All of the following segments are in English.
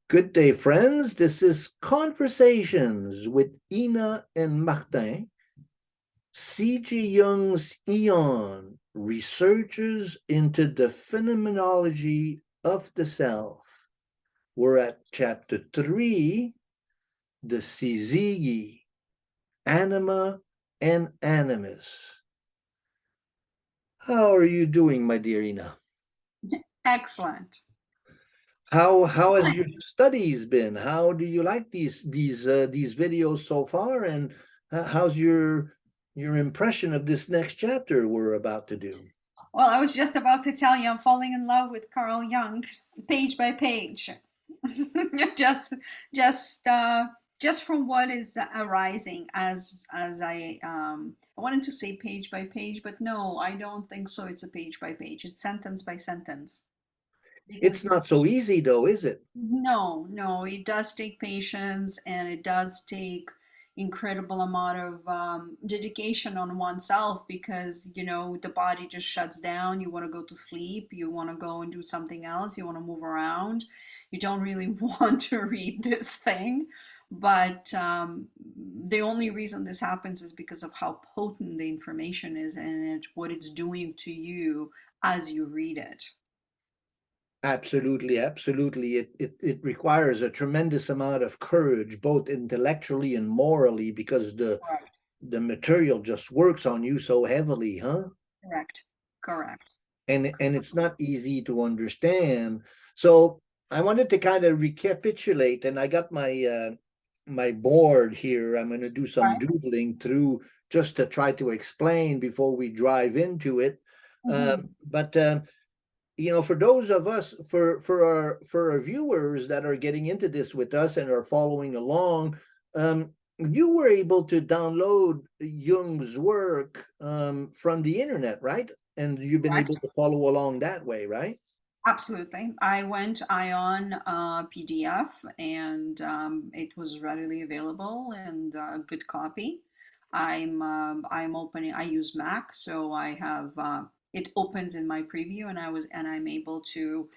Good day, friends. This is Conversations with Ina and Martin. C.G. Jung's Aion, researches into the phenomenology of the self. We're at chapter 3, the Syzygy, Anima and Animus. How are you doing, my dear Ina? Excellent. How has your studies been? How do you like these videos so far? And how's your impression of this next chapter we're about to do? Well, I was just about to tell you I'm falling in love with Carl Jung, page by page. just, just, uh, just from what is arising as I wanted to say page by page, but no, I don't think so. It's a page by page. It's sentence by sentence It's because not so easy though, is it? no, it does take patience and it does take incredible amount of dedication on oneself because the body just shuts down. You want to go to sleep, you want to go and do something else, you want to move around, you don't really want to read this thing. But the only reason this happens is because of how potent the information is and what it's doing to you as you read it. Absolutely, absolutely. It requires a tremendous amount of courage, both intellectually and morally, because the material just works on you so heavily, huh? Correct. Correct. And it's not easy to understand. So I wanted to kind of recapitulate, and I got my board here. I'm going to do some Right. doodling through just to try to explain before we drive into it. Mhm. But for those of us, for our viewers that are getting into this with us and are following along, you were able to download Jung's work from the internet, right? And you've been able Correct. to follow along that way, right? Absolutely. I went Ion PDF and it was readily available and a good copy. I'm opening. I use Mac, so I have it opens in my preview, and I'm able to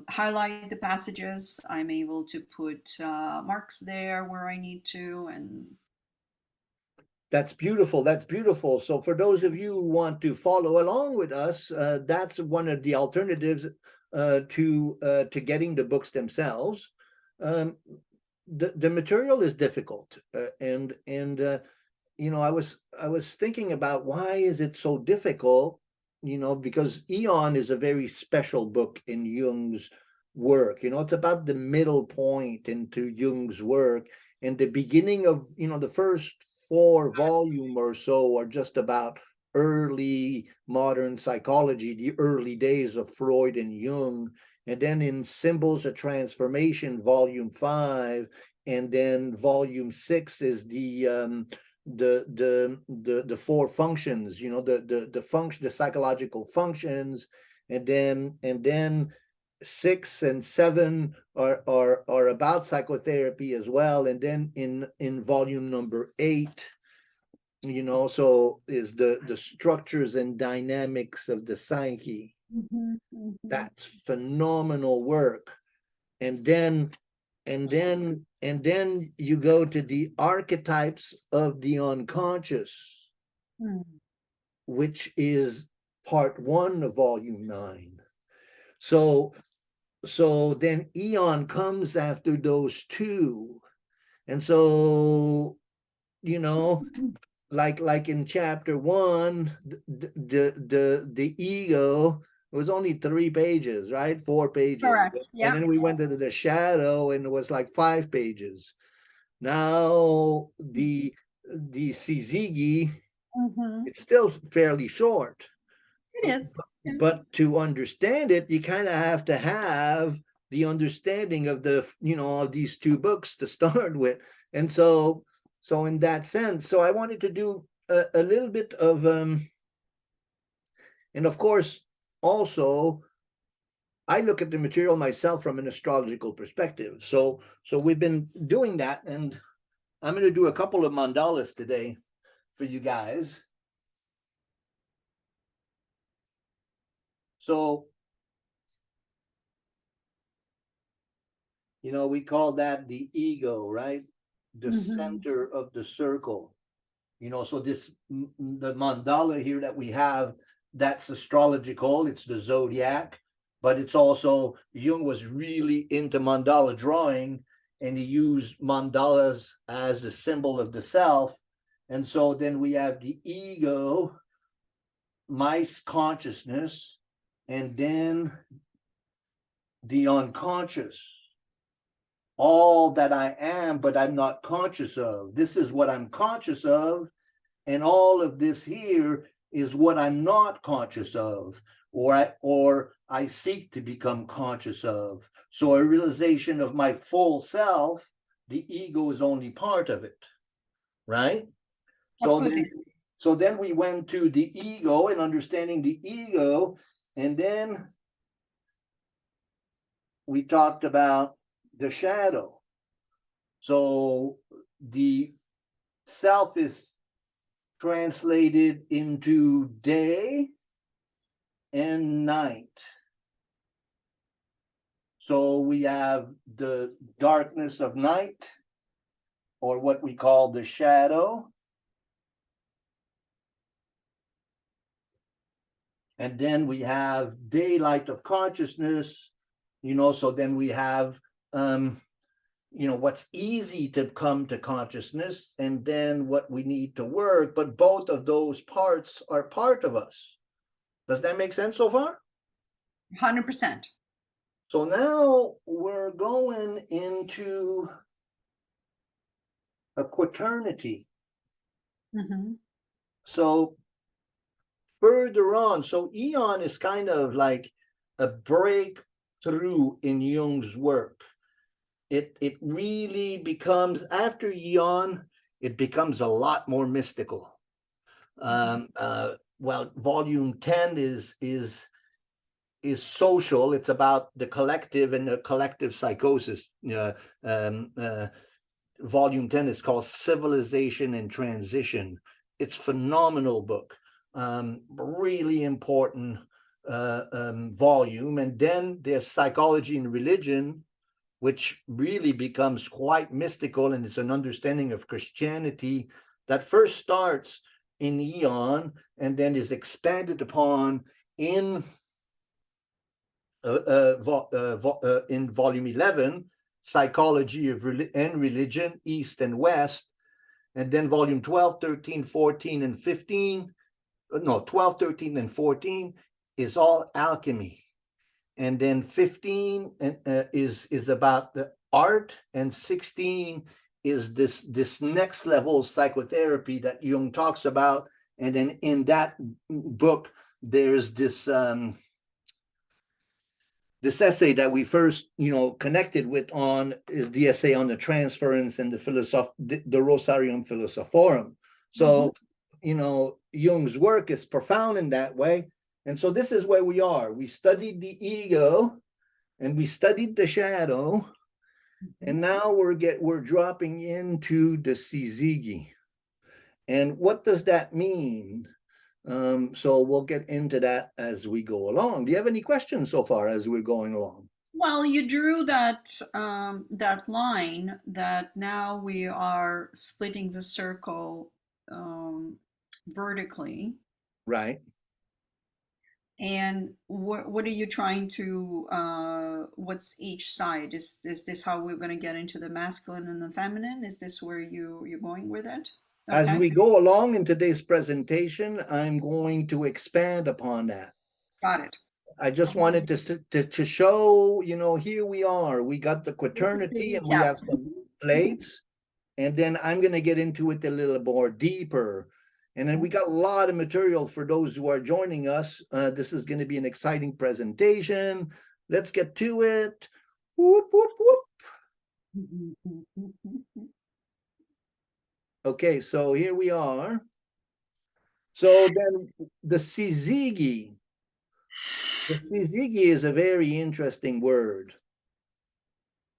highlight the passages. I'm able to put marks there where I need to, and That's beautiful. That's beautiful. So for those of you who want to follow along with us, that's one of the alternatives to getting the books themselves. Um, the material is difficult, and I was thinking about why is it so difficult, because Aion is a very special book in Jung's work. It's about the middle point into Jung's work, and the beginning of, the first four volume or so are just about early modern psychology, the early days of Freud and Jung. And then in Symbols of Transformation, volume 5, and then volume 6 is the four functions, the function, the psychological functions. And then 6 and 7 are about psychotherapy as well. And then in volume number 8, so is the structures and dynamics of the psyche. Mhm, mhm. That's phenomenal work. And then you go to the archetypes of the unconscious, Hmm. which is part 1 of volume 9. So then Aion comes after those two. And so, you know, like in chapter 1, the ego was only 3 pages, right? 4 pages. Correct. And Yep. then we went into the shadow and it was like 5 pages. Now the Syzygy, Mhm. it's still fairly short, It is. Yeah. but to understand it, you kind of have to have the understanding of of these two books to start with. And so in that sense, so I wanted to do a little bit of and of course also I look at the material myself from an astrological perspective. So we've been doing that, and I'm going to do a couple of mandalas today for you guys. So we call that the ego, right? The Mm-hmm. center of the circle. So the mandala here that we have, that's astrological, it's the zodiac, but it's also, Jung was really into mandala drawing, and he used mandalas as the symbol of the self. And so then we have the ego, my consciousness, and then the unconscious, all that I am, but I'm not conscious of. This is what I'm conscious of, and all of this here is what I'm not conscious of, or I seek to become conscious of. So a realization of my full self, the ego is only part of it, right? So then, Absolutely. so then we went to the ego and understanding the ego, and then we talked about the shadow. So the self is translated into day and night. So we have the darkness of night, or what we call the shadow. And then we have daylight of consciousness, so then we have, what's easy to come to consciousness, and then what we need to work. But both of those parts are part of us. Does that make sense so far? 100%. So now we're going into a quaternity. Mm-hmm. So further on, so Aion is kind of like a breakthrough in Jung's work. It really becomes, after Aion, it becomes a lot more mystical. Well, volume 10 is social. It's about the collective and the collective psychosis. Volume 10 is called Civilization and Transition. It's a phenomenal book, really important volume. And then there's Psychology and Religion, which really becomes quite mystical, and it's an understanding of Christianity that first starts in Aion and then is expanded upon in in volume 11, Psychology and Religion, East and West. And then volume 12, 13, 14, and 15, no, 12, 13, and 14 is all alchemy. And then 15 is about the art, and 16 is this next level psychotherapy that Jung talks about. And then in that book, there's this essay that we first, connected with on, is the essay on the transference and the Rosarium Philosophorum. So, Jung's work is profound in that way. And so this is where we are. We studied the ego and we studied the shadow, and now we're dropping into the Syzygy. And what does that mean? So we'll get into that as we go along. Do you have any questions so far as we're going along? Well, you drew that line that now we are splitting the circle vertically. Right. And what are you trying to? What's each side? Is this how we're going to get into the masculine and the feminine? Is this where you're going with it? As Okay, we go along in today's presentation, I'm going to expand upon that. got it. I just wanted to show, here we are. We got the This is the quaternity and we recap. have some plates. And then I'm going to get into it a little more deeper. And then we got a lot of material for those who are joining us. This is going to be an exciting presentation. Let's get to it. Whoop, whoop, whoop. Okay, so here we are. So then the Syzygy. The Syzygy is a very interesting word.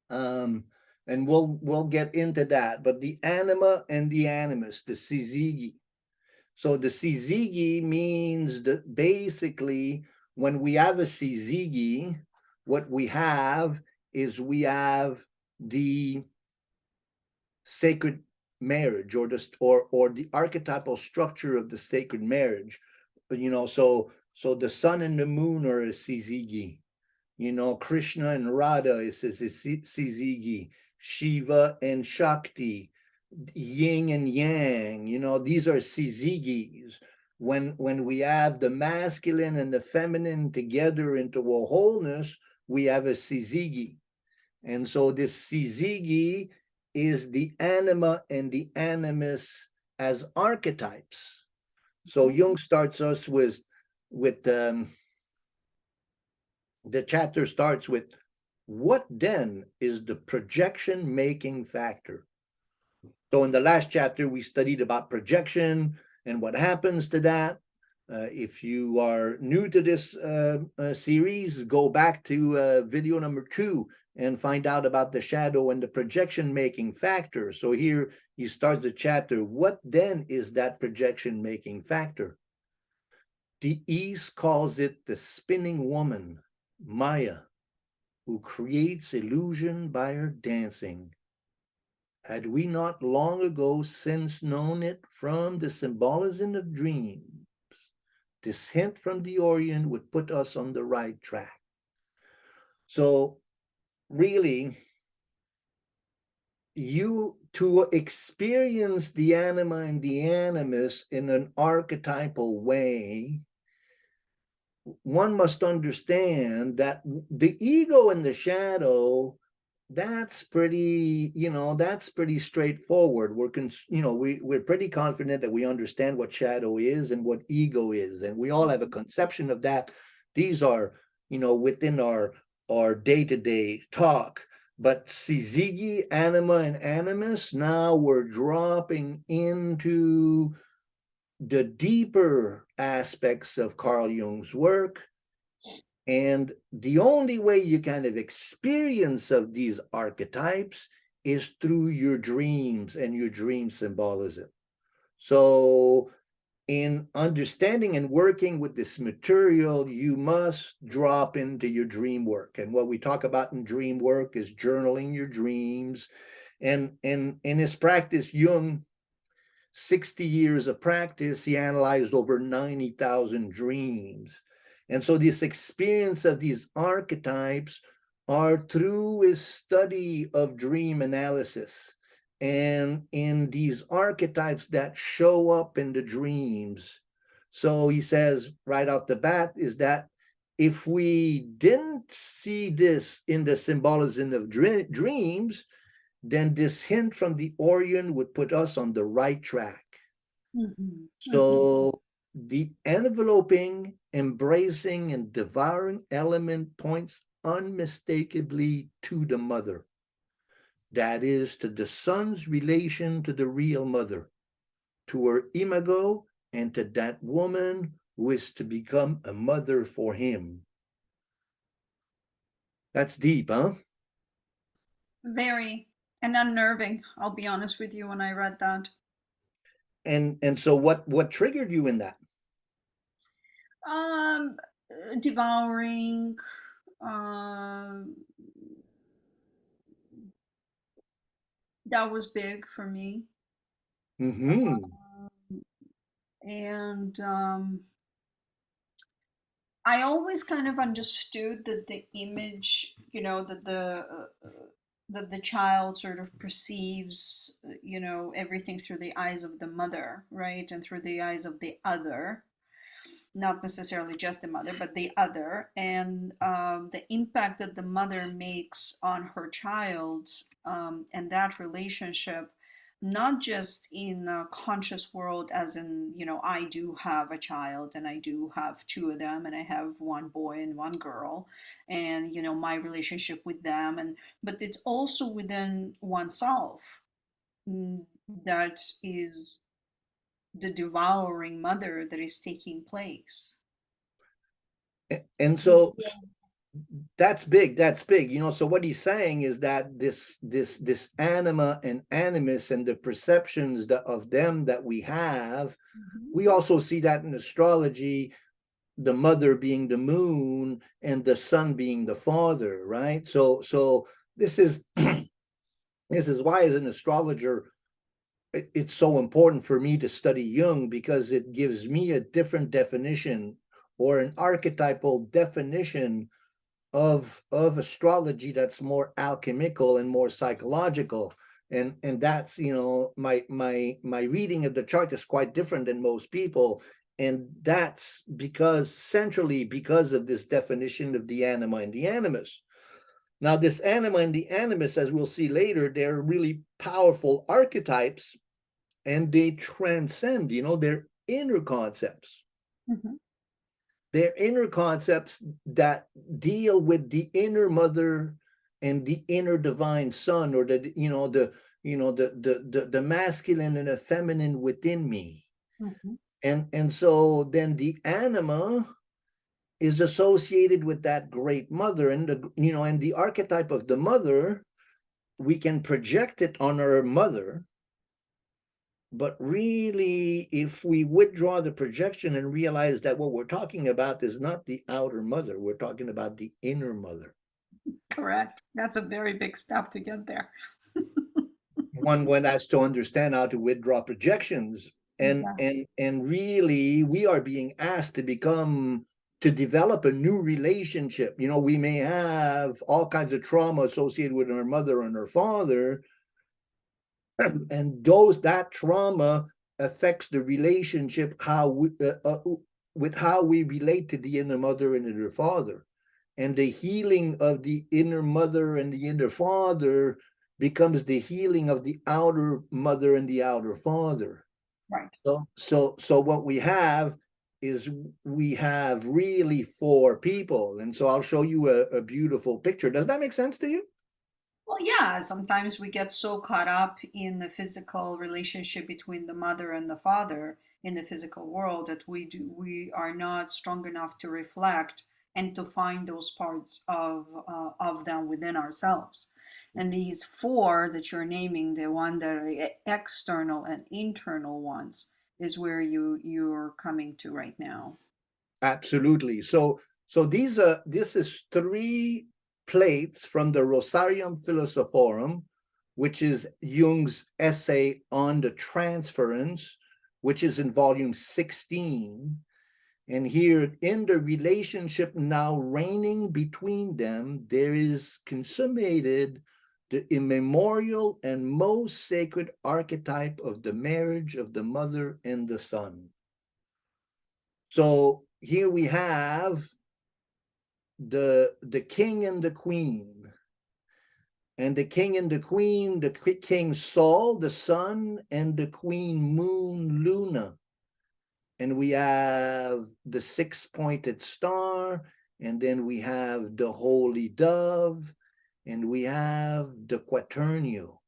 And we'll get into that. But the Anima and the Animus, the Syzygy. So the Syzygy means that basically when we have a Syzygy, what we have is we have the sacred marriage, or the archetypal structure of the sacred marriage. So the sun and the moon are a Syzygy. Krishna and Radha is Syzygy. Shiva and Shakti, yin and yang, these are Syzygys. When we have the masculine and the feminine together into a wholeness, we have a Syzygy. And so this Syzygy is the anima and the animus as archetypes. So Jung starts us with the chapter starts with, what then is the projection making factor? So in the last chapter, we studied about projection and what happens to that. If you are new to this series, go back to video number 2 and find out about the shadow and the projection making factor. So here he starts the chapter. What then is that projection making factor? The East calls it the spinning woman, Maya, who creates illusion by her dancing. Had we not long ago since known it from the symbolism of dreams, this hint from the Orient would put us on the right track. So really, you to experience the anima and the animus in an archetypal way, one must understand that the ego and the shadow, that's pretty straightforward. We're pretty confident that we understand what shadow is and what ego is, and we all have a conception of that. These are within our day-to-day talk. But Syzygy, anima and animus, now we're dropping into the deeper aspects of Carl Jung's work. And the only way you kind of experience of these archetypes is through your dreams and your dream symbolism. So in understanding and working with this material, you must drop into your dream work. And what we talk about in dream work is journaling your dreams. And in his practice, Jung, 60 years of practice, he analyzed over 90,000 dreams. And so this experience of these archetypes are through his study of dream analysis. And in these archetypes that show up in the dreams. So he says right off the bat is that if we didn't see this in the symbolism of dreams, then this hint from the Orient would put us on the right track. So the enveloping, embracing, and devouring element points unmistakably to the mother. That is, to the son's relation to the real mother, to her imago, and to that woman who is to become a mother for him. That's deep, huh? Very, and unnerving, I'll be honest with you, when I read that. And so what triggered you in that? Um, Devouring, that was big for me. Mm-hmm. And I always kind of understood that the image, that the child sort of perceives, everything through the eyes of the mother, right? And through the eyes of the other, not necessarily just the mother, but the other, and the impact that the mother makes on her child, and that relationship, not just in a conscious world, as in, I do have a child and I do have two of them and I have one boy and one girl, and, my relationship with them, but it's also within oneself, that is the devouring mother that is taking place. And so that's big. So what he's saying is that this anima and animus and the perceptions of them that we have, we also see that in astrology, the mother being the moon and the son being the father, right? So this is This is why, as an astrologer, it's so important for me to study Jung, because it gives me a different definition, or an archetypal definition of astrology that's more alchemical and more psychological. And that's, my reading of the chart is quite different than most people, and that's because, centrally, because of this definition of the anima and the animus. Now, this anima and the animus, as we'll see later, they're really powerful archetypes, and they transcend, their inner concepts. Mhm. They're inner concepts that deal with the inner mother and the inner divine son, or the masculine and the feminine within me. Mhm. And so then the anima is associated with that great mother, and and the archetype of the mother, we can project it on our mother. But really, if we withdraw the projection and realize that what we're talking about is not the outer mother, we're talking about the inner mother. Correct. That's a very big step to get there. One has to understand how to withdraw projections, and Exactly. and really, we are being asked to develop a new relationship. We may have all kinds of trauma associated with our mother and our father, and that trauma affects the relationship, with how we relate to the inner mother and inner father. And the healing of the inner mother and the inner father becomes the healing of the outer mother and the outer father. Right. So what we have is, we have really four people. And so I'll show you a beautiful picture. Does that make sense to you? Well, yeah, sometimes we get so caught up in the physical relationship between the mother and the father in the physical world that we are not strong enough to reflect and to find those parts of them within ourselves. And these four that you're naming, the one that are external and internal ones, is where you're coming to right now. Absolutely. So this is three plates from the Rosarium Philosophorum, which is Jung's essay on the transference, which is in volume 16. And here, in the relationship now reigning between them, there is consummated the immemorial and most sacred archetype of the marriage of the mother and the son. So here we have the king and the queen. And the king and the queen, the king Sol, the sun, and the queen moon, Luna. And we have the six-pointed star, and then we have the holy dove, and we have the quaternio.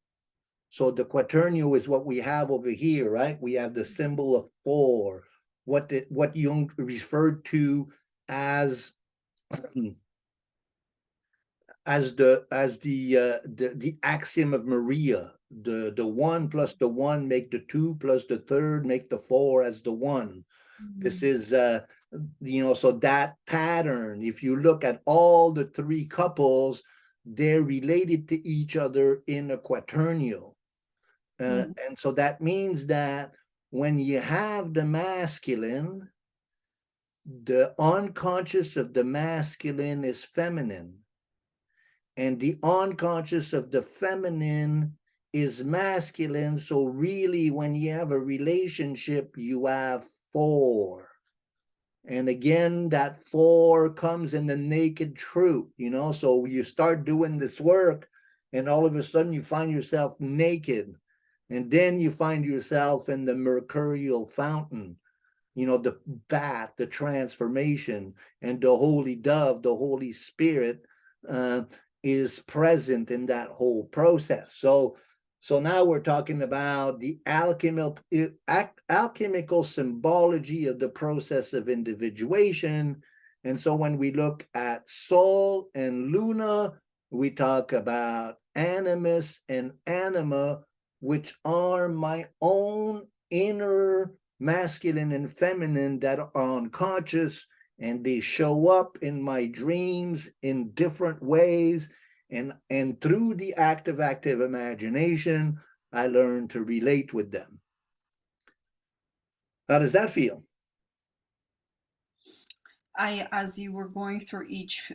So the quaternio is what we have over here, right? We have the symbol of four, what Jung referred to as the axiom of Maria. The one plus the one make the two, plus the third make the four as the one. This Mhm. is so that pattern, if you look at all the three couples, they're related to each other in a quaternio. Mhm. And so that means that when you have the masculine, the unconscious of the masculine is feminine, and the unconscious of the feminine is masculine. So really, when you have a relationship, you have four. And again, that four comes in the naked truth, so you start doing this work, and all of a sudden you find yourself naked, and then you find yourself in the mercurial fountain, the bath, the transformation, and the holy dove, the Holy Spirit, uh, is present in that whole process. So now we're talking about the alchemical symbology of the process of individuation. And so when we look at Sol and Luna, we talk about animus and anima, which are my own inner masculine and feminine that are unconscious, and they show up in my dreams in different ways. And through the active imagination, I learned to relate with them. How does that feel? As you were going through each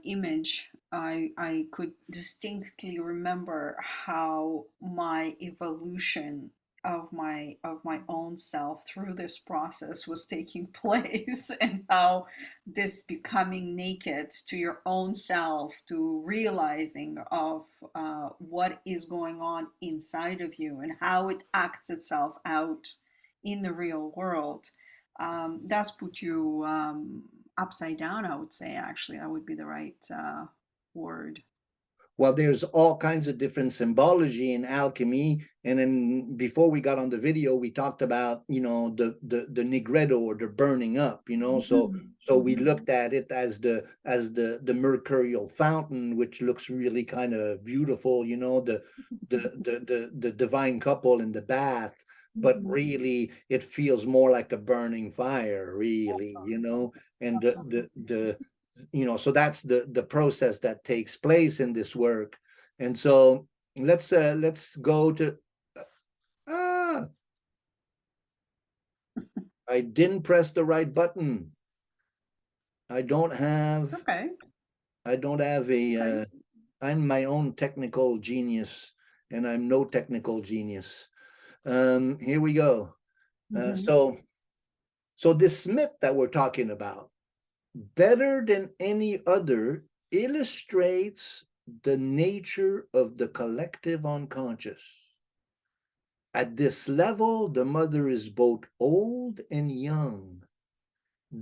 image, I could distinctly remember how my evolution of my own self through this process was taking place, and how this becoming naked to your own self, to realizing of what is going on inside of you and how it acts itself out in the real world, does put you upside down, I would say. Actually, that would be the right word. Well, there's all kinds of different symbology in alchemy. And then before we got on the video, we talked about, the nigredo, or the burning up, so Mhm. we Mhm. looked at it as the mercurial fountain, which looks really kind of beautiful, the divine couple in the bath, but Mhm. really it feels more like a burning fire, really, and so that's the process that takes place in this work. And so let's go to ah I didn't press the right button. i don't have Okay. I don't have a Okay. I'm my own technical genius, and I'm no technical genius. Here we go. uh, Mhm. so so this myth that we're talking about, better than any other, illustrates the nature of the collective unconscious. At this level, the mother is both old and young,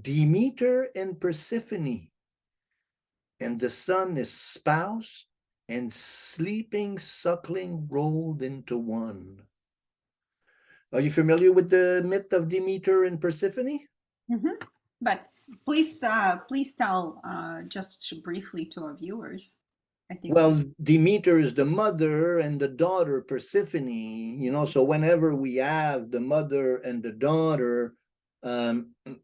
Demeter and Persephone, and the son is spouse and sleeping suckling rolled into one. Are you familiar with the myth of Demeter and Persephone? Mhm. But please tell just briefly to our viewers. I think this. Well, Demeter is the mother and the daughter Persephone, so whenever we have the mother and the daughter,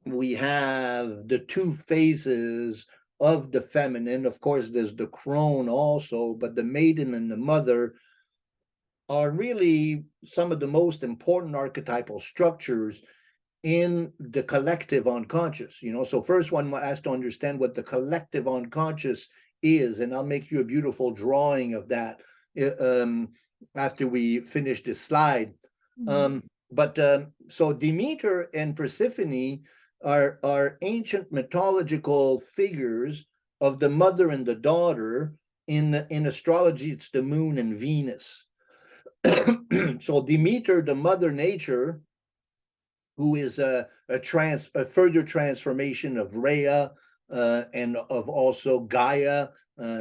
we have the two phases of the feminine. Of course, there's the crone also, but the maiden and the mother are really some of the most important archetypal structures in the collective unconscious. So first one has to understand what the collective unconscious is, and I'll make you a beautiful drawing of that after we finish this slide. Mhm. But so Demeter and Persephone are ancient mythological figures of the mother and the daughter. In astrology, it's the moon and Venus. So Demeter, the mother nature, who is a further transformation of Rhea, and of also Gaia.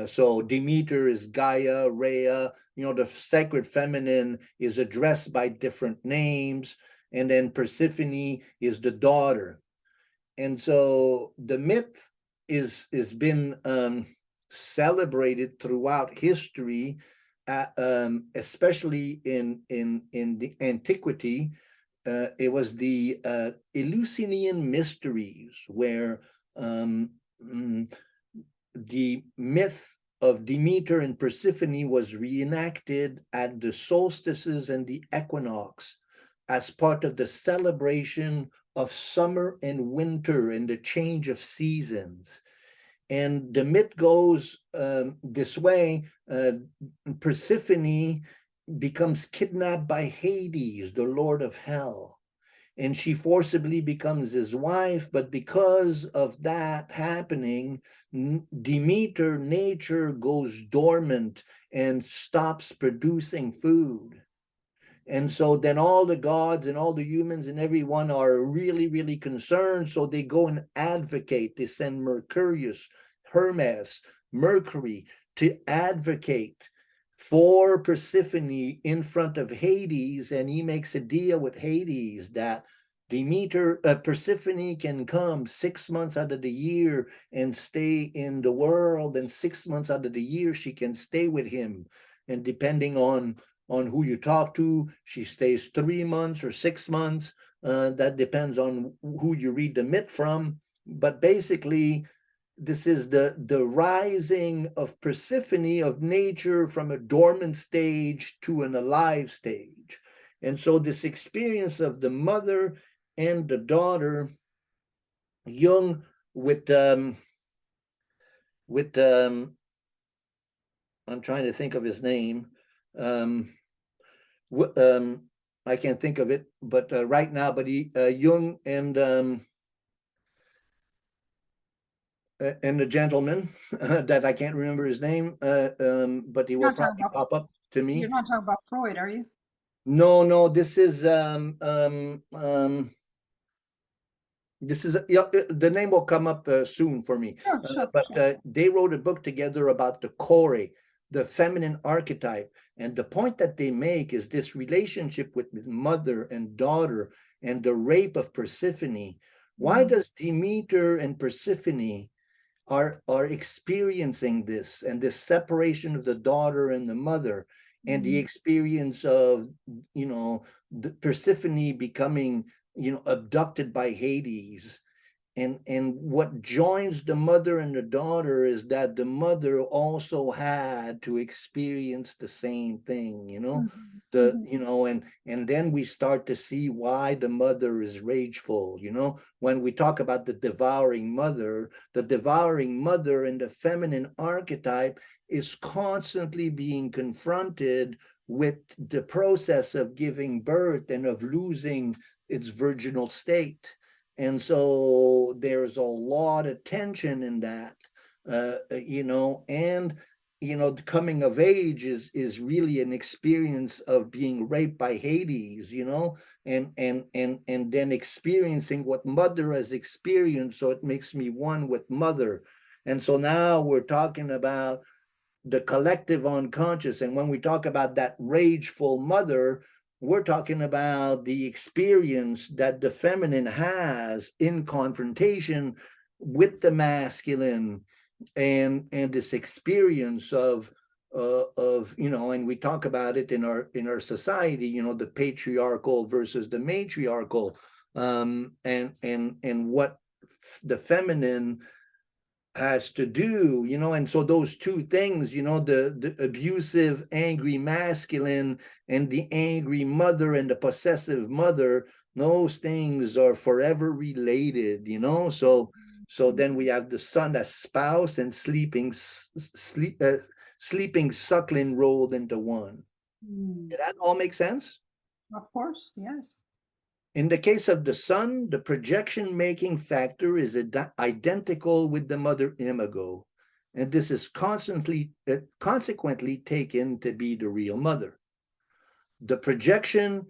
So Demeter is Gaia, Rhea. The sacred feminine is addressed by different names, and then Persephone is the daughter. And so the myth is been celebrated throughout history, especially in the antiquity. It was the Eleusinian mysteries, where um, mm, the myth of Demeter and Persephone was reenacted at the solstices and the equinox as part of the celebration of summer and winter and the change of seasons. And the myth goes this way: Persephone becomes kidnapped by Hades, the lord of hell, and she forcibly becomes his wife. But because of that happening, Demeter nature goes dormant and stops producing food. And so then all the gods and all the humans and everyone are really, really concerned. So they go and advocate. They send Mercurius, Hermes, Mercury to advocate for Persephone in front of Hades. And he makes a deal with Hades that Persephone can come 6 months out of the year and stay in the world, and 6 months out of the year she can stay with him. And depending on who you talk to, she stays 3 months or 6 months. That depends on who you read the myth from. But basically, the rising of Persephone, of nature, from a dormant stage to an alive stage. And so this experience of the mother and the daughter, Jung with I'm trying to think of his name. Um, I can't think of it, but right now, but Jung and the gentleman that I can't remember his name, but he You're will not talking probably about pop up to you're me. not talking about Freud, are you? No, no, this is yeah, the name will come up soon for me. Sure, sure, But sure. they wrote a book together about the chore, the feminine archetype, and the point that they make is this relationship with mother and daughter and the rape of Persephone. Why Mm, does Demeter and Persephone are experiencing this, and this separation of the daughter and the mother, and the mm, experience of, the Persephone becoming, abducted by Hades, and what joins the mother and the daughter is that the mother also had to experience the same thing, mhm, the mhm, and then we start to see why the mother is rageful, when we talk about the devouring mother in the feminine archetype is constantly being confronted with the process of giving birth and of losing its virginal state. And so there's a lot of tension in that, and the coming of age is really an experience of being raped by Hades, and then experiencing what mother has experienced. So it makes me one with mother. And so now we're talking about the collective unconscious. And when we talk about that rageful mother, we're talking about the experience that the feminine has in confrontation with the masculine, and this experience of and we talk about it in our society, the patriarchal versus the matriarchal, and what the feminine has to do, and so those two things, the abusive, angry masculine and the angry mother and the possessive mother, those things are forever related, so mhm, then we have the son as spouse and sleeping suckling rolled into one. mm. Did that all make sense? Of course, yes. In the case of the son, the projection making factor is identical with the mother imago, and this is consequently taken to be the real mother. The projection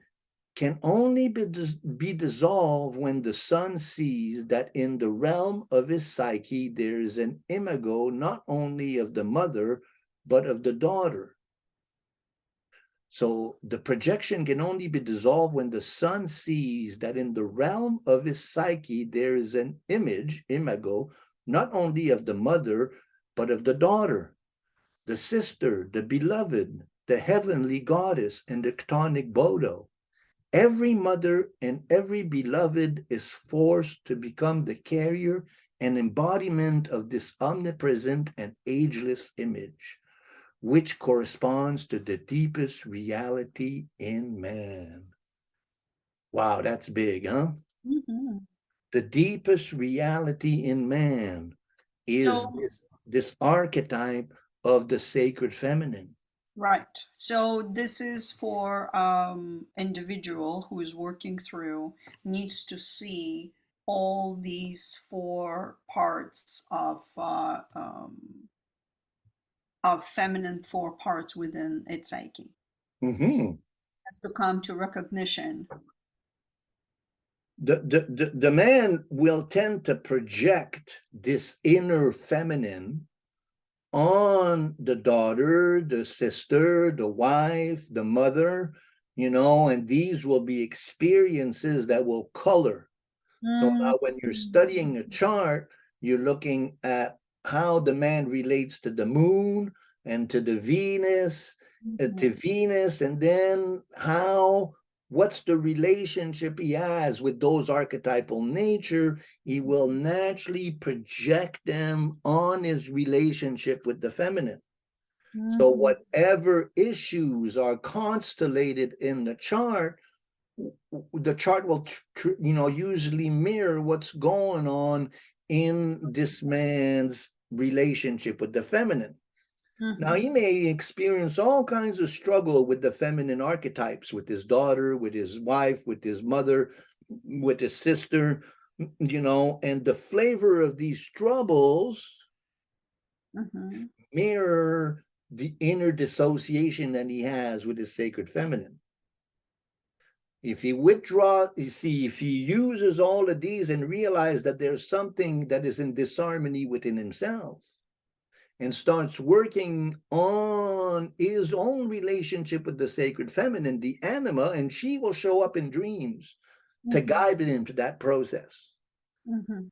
can only be dissolved when the son sees that in the realm of his psyche there is an imago not only of the mother, but of the daughter. So the projection can only be dissolved when the son sees that in the realm of his psyche there is an image, imago, not only of the mother, but of the daughter, the sister, the beloved, the heavenly goddess, and the chthonic Bodo. Every mother and every beloved is forced to become the carrier and embodiment of this omnipresent and ageless image, which corresponds to the deepest reality in man. Wow, that's big, huh? Mhm. The deepest reality in man is So, this archetype of the sacred feminine. right. So this is for individual who is working through needs to see all these four parts of feminine four parts within its psyche. Mhm. Has to come to recognition. The man will tend to project this inner feminine on the daughter, the sister, the wife, the mother, and these will be experiences that will color. So Mm, now, when you're studying a chart, you're looking at how the man relates to the moon and to the Venus, mhm, and then how what's the relationship he has with those archetypal nature, he will naturally project them on his relationship with the feminine. So Mm-hmm. whatever issues are constellated in the chart will usually mirror what's going on in this man's relationship with the feminine. Now, Mm-hmm. he may experience all kinds of struggle with the feminine archetypes, with his daughter, with his wife, with his mother, with his sister, and the flavor of these troubles Mm-hmm. mirror the inner dissociation that he has with his sacred feminine. If he withdraws, you see, if he uses all of these and realizes that there's something that is in disharmony within himself, and starts working on his own relationship with the sacred feminine, the anima, and she will show up in dreams to Mm-hmm. guide him to that process. Mm-hmm.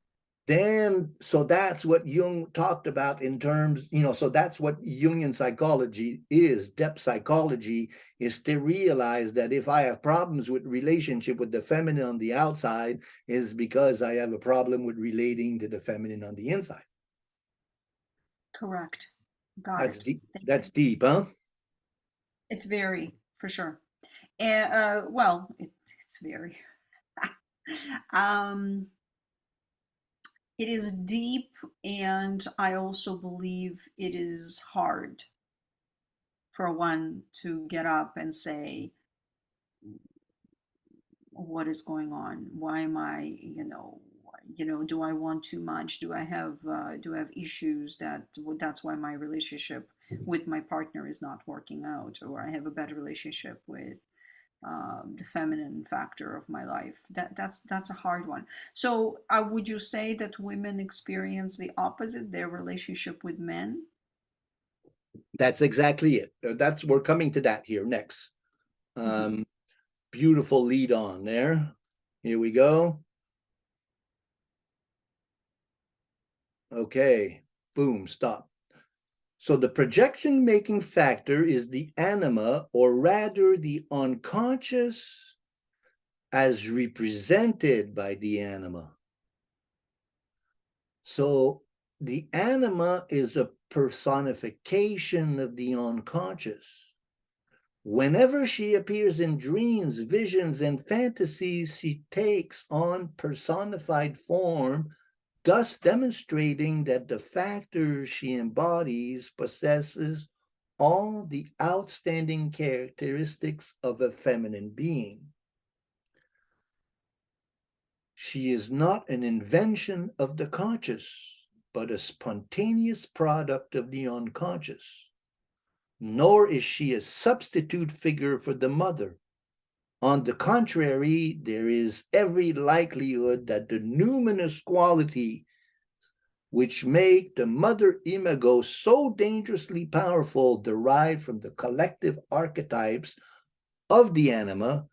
Then, so that's what Jung talked about in terms, so that's what Jungian psychology is. Depth psychology is to realize that if I have problems with relationship with the feminine on the outside, is because I have a problem with relating to the feminine on the inside. Correct. Got That's it. deep. Thank you. That's deep, huh? It's very, for sure. Well, it's very. um, it is deep, and I also believe it is hard for one to get up and say, what is going on? Why am I, do I want too much? Do I have issues that's why my relationship with my partner is not working out, or I have a bad relationship with the feminine factor of my life. That's a hard one. So, would you say that women experience the opposite, their relationship with men? That's exactly it. We're coming to that here next. Hmm. Um, Beautiful lead on there. Here we go. Okay, boom, stop. So the projection making factor is the anima, or rather the unconscious as represented by the anima. So the anima is a personification of the unconscious. Whenever she appears in dreams, visions, and fantasies, she takes on personified form, thus demonstrating that the factor she embodies possesses all the outstanding characteristics of a feminine being. She is not an invention of the conscious, but a spontaneous product of the unconscious. Nor is she a substitute figure for the mother. On the contrary, there is every likelihood that the numinous quality which make the mother imago so dangerously powerful derived from the collective archetypes of the anima,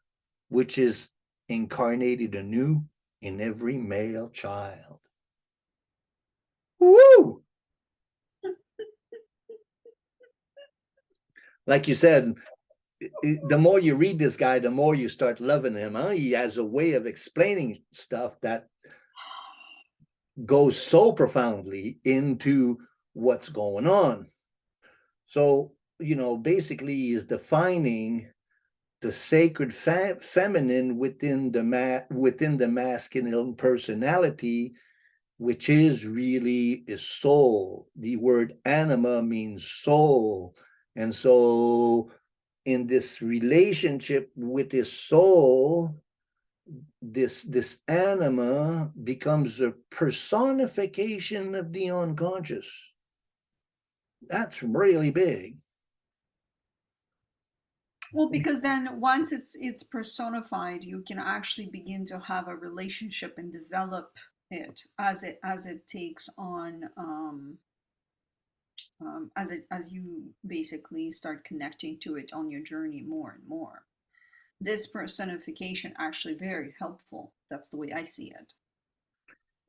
which is incarnated anew in every male child. Woo! Like you said, the more you read this guy, the more you start loving him. Huh? He has a way of explaining stuff that goes so profoundly into what's going on. So, basically, is defining the sacred feminine within the masculine personality, which is really is soul. The word anima means soul, and so in this relationship with his soul, this anima becomes a personification of the unconscious. That's really big. Well, because then once it's personified, you can actually begin to have a relationship and develop it as it takes on as you basically start connecting to it on your journey more and more. This personification actually very helpful. That's the way I see it.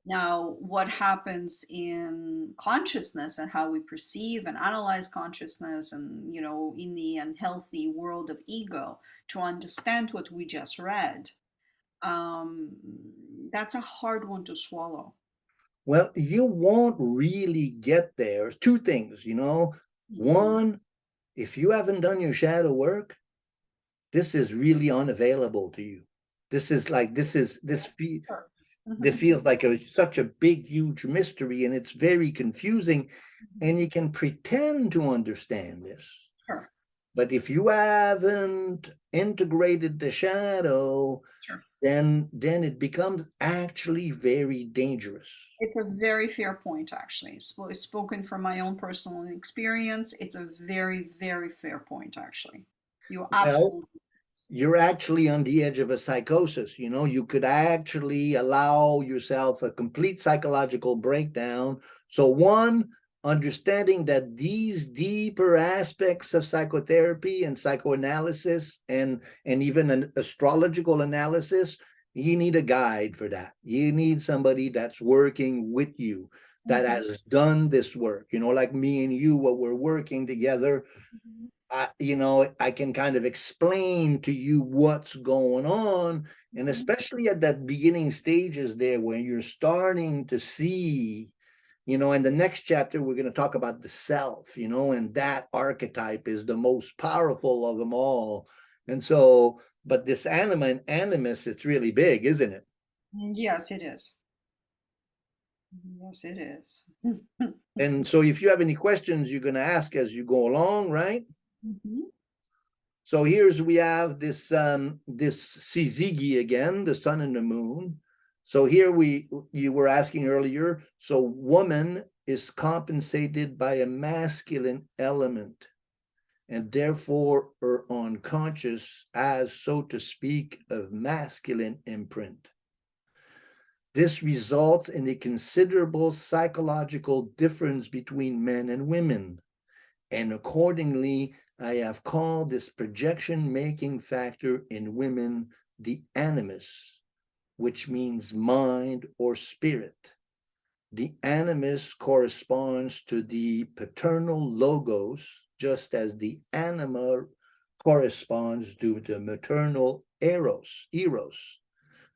Now, what happens in consciousness and how we perceive and analyze consciousness and, in the unhealthy world of ego to understand what we just read, um, that's a hard one to swallow. Well, you won't really get there. Two things, Hmm. One, if you haven't done your shadow work, this is really unavailable to you. This is like Sure. this Hmm. feels like such a big, huge mystery, and it's very confusing. And Hmm. you can pretend to understand this, Sure. but if you haven't integrated the shadow, Sure. then it becomes actually very dangerous. It's a very fair point, actually. Spoken from my own personal experience, it's a very, very fair point, actually. You Well, absolutely. you're actually on the edge of a psychosis. You could actually allow yourself a complete psychological breakdown. So, one, understanding that these deeper aspects of psychotherapy and psychoanalysis and even an astrological analysis, you need a guide for that. You need somebody that's working with you, that Mhm. has done this work, like me and you, what we're working together. Mhm. I can kind of explain to you what's going on. And Mhm. especially at that beginning stages there, when you're starting to see, in the next chapter, we're going to talk about the self, and that archetype is the most powerful of them all. And so, but this anima and animus, it's really big, isn't it? Yes, it is. Yes, it is. And so if you have any questions, you're going to ask as you go along, right? Mhm. So here's we have this Syzygy again, the sun and the moon. So here you were asking earlier. So woman is compensated by a masculine element, and therefore her unconscious as, so to speak, of masculine imprint. This results in a considerable psychological difference between men and women. And accordingly, I have called this projection making factor in women the animus, which means mind or spirit. The animus corresponds to the paternal logos, just as the anima corresponds to the maternal eros.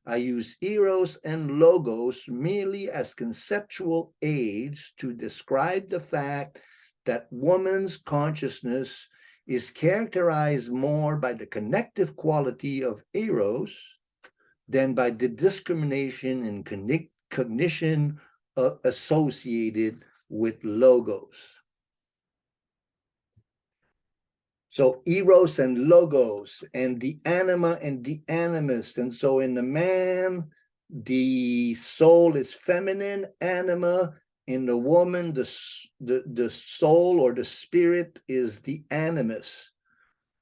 I use eros and logos merely as conceptual aids to describe the fact that woman's consciousness is characterized more by the connective quality of eros than by the discrimination and cognition associated with logos. So eros and logos, and the anima and the animus. And so in the man, the soul is feminine, anima. In the woman, the soul or the spirit is the animus.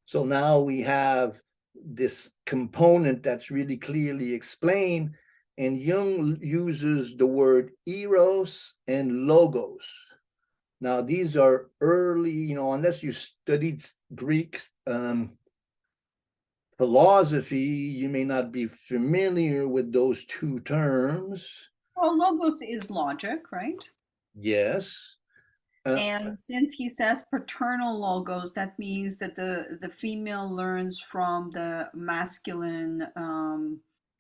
So now we have this component that's really clearly explained, and Jung uses the word eros and logos. Now, these are early, unless you studied Greek philosophy, you may not be familiar with those two terms. Well, logos is logic, right? Yes. Uh, And since he says paternal logos, that means that the female learns from the masculine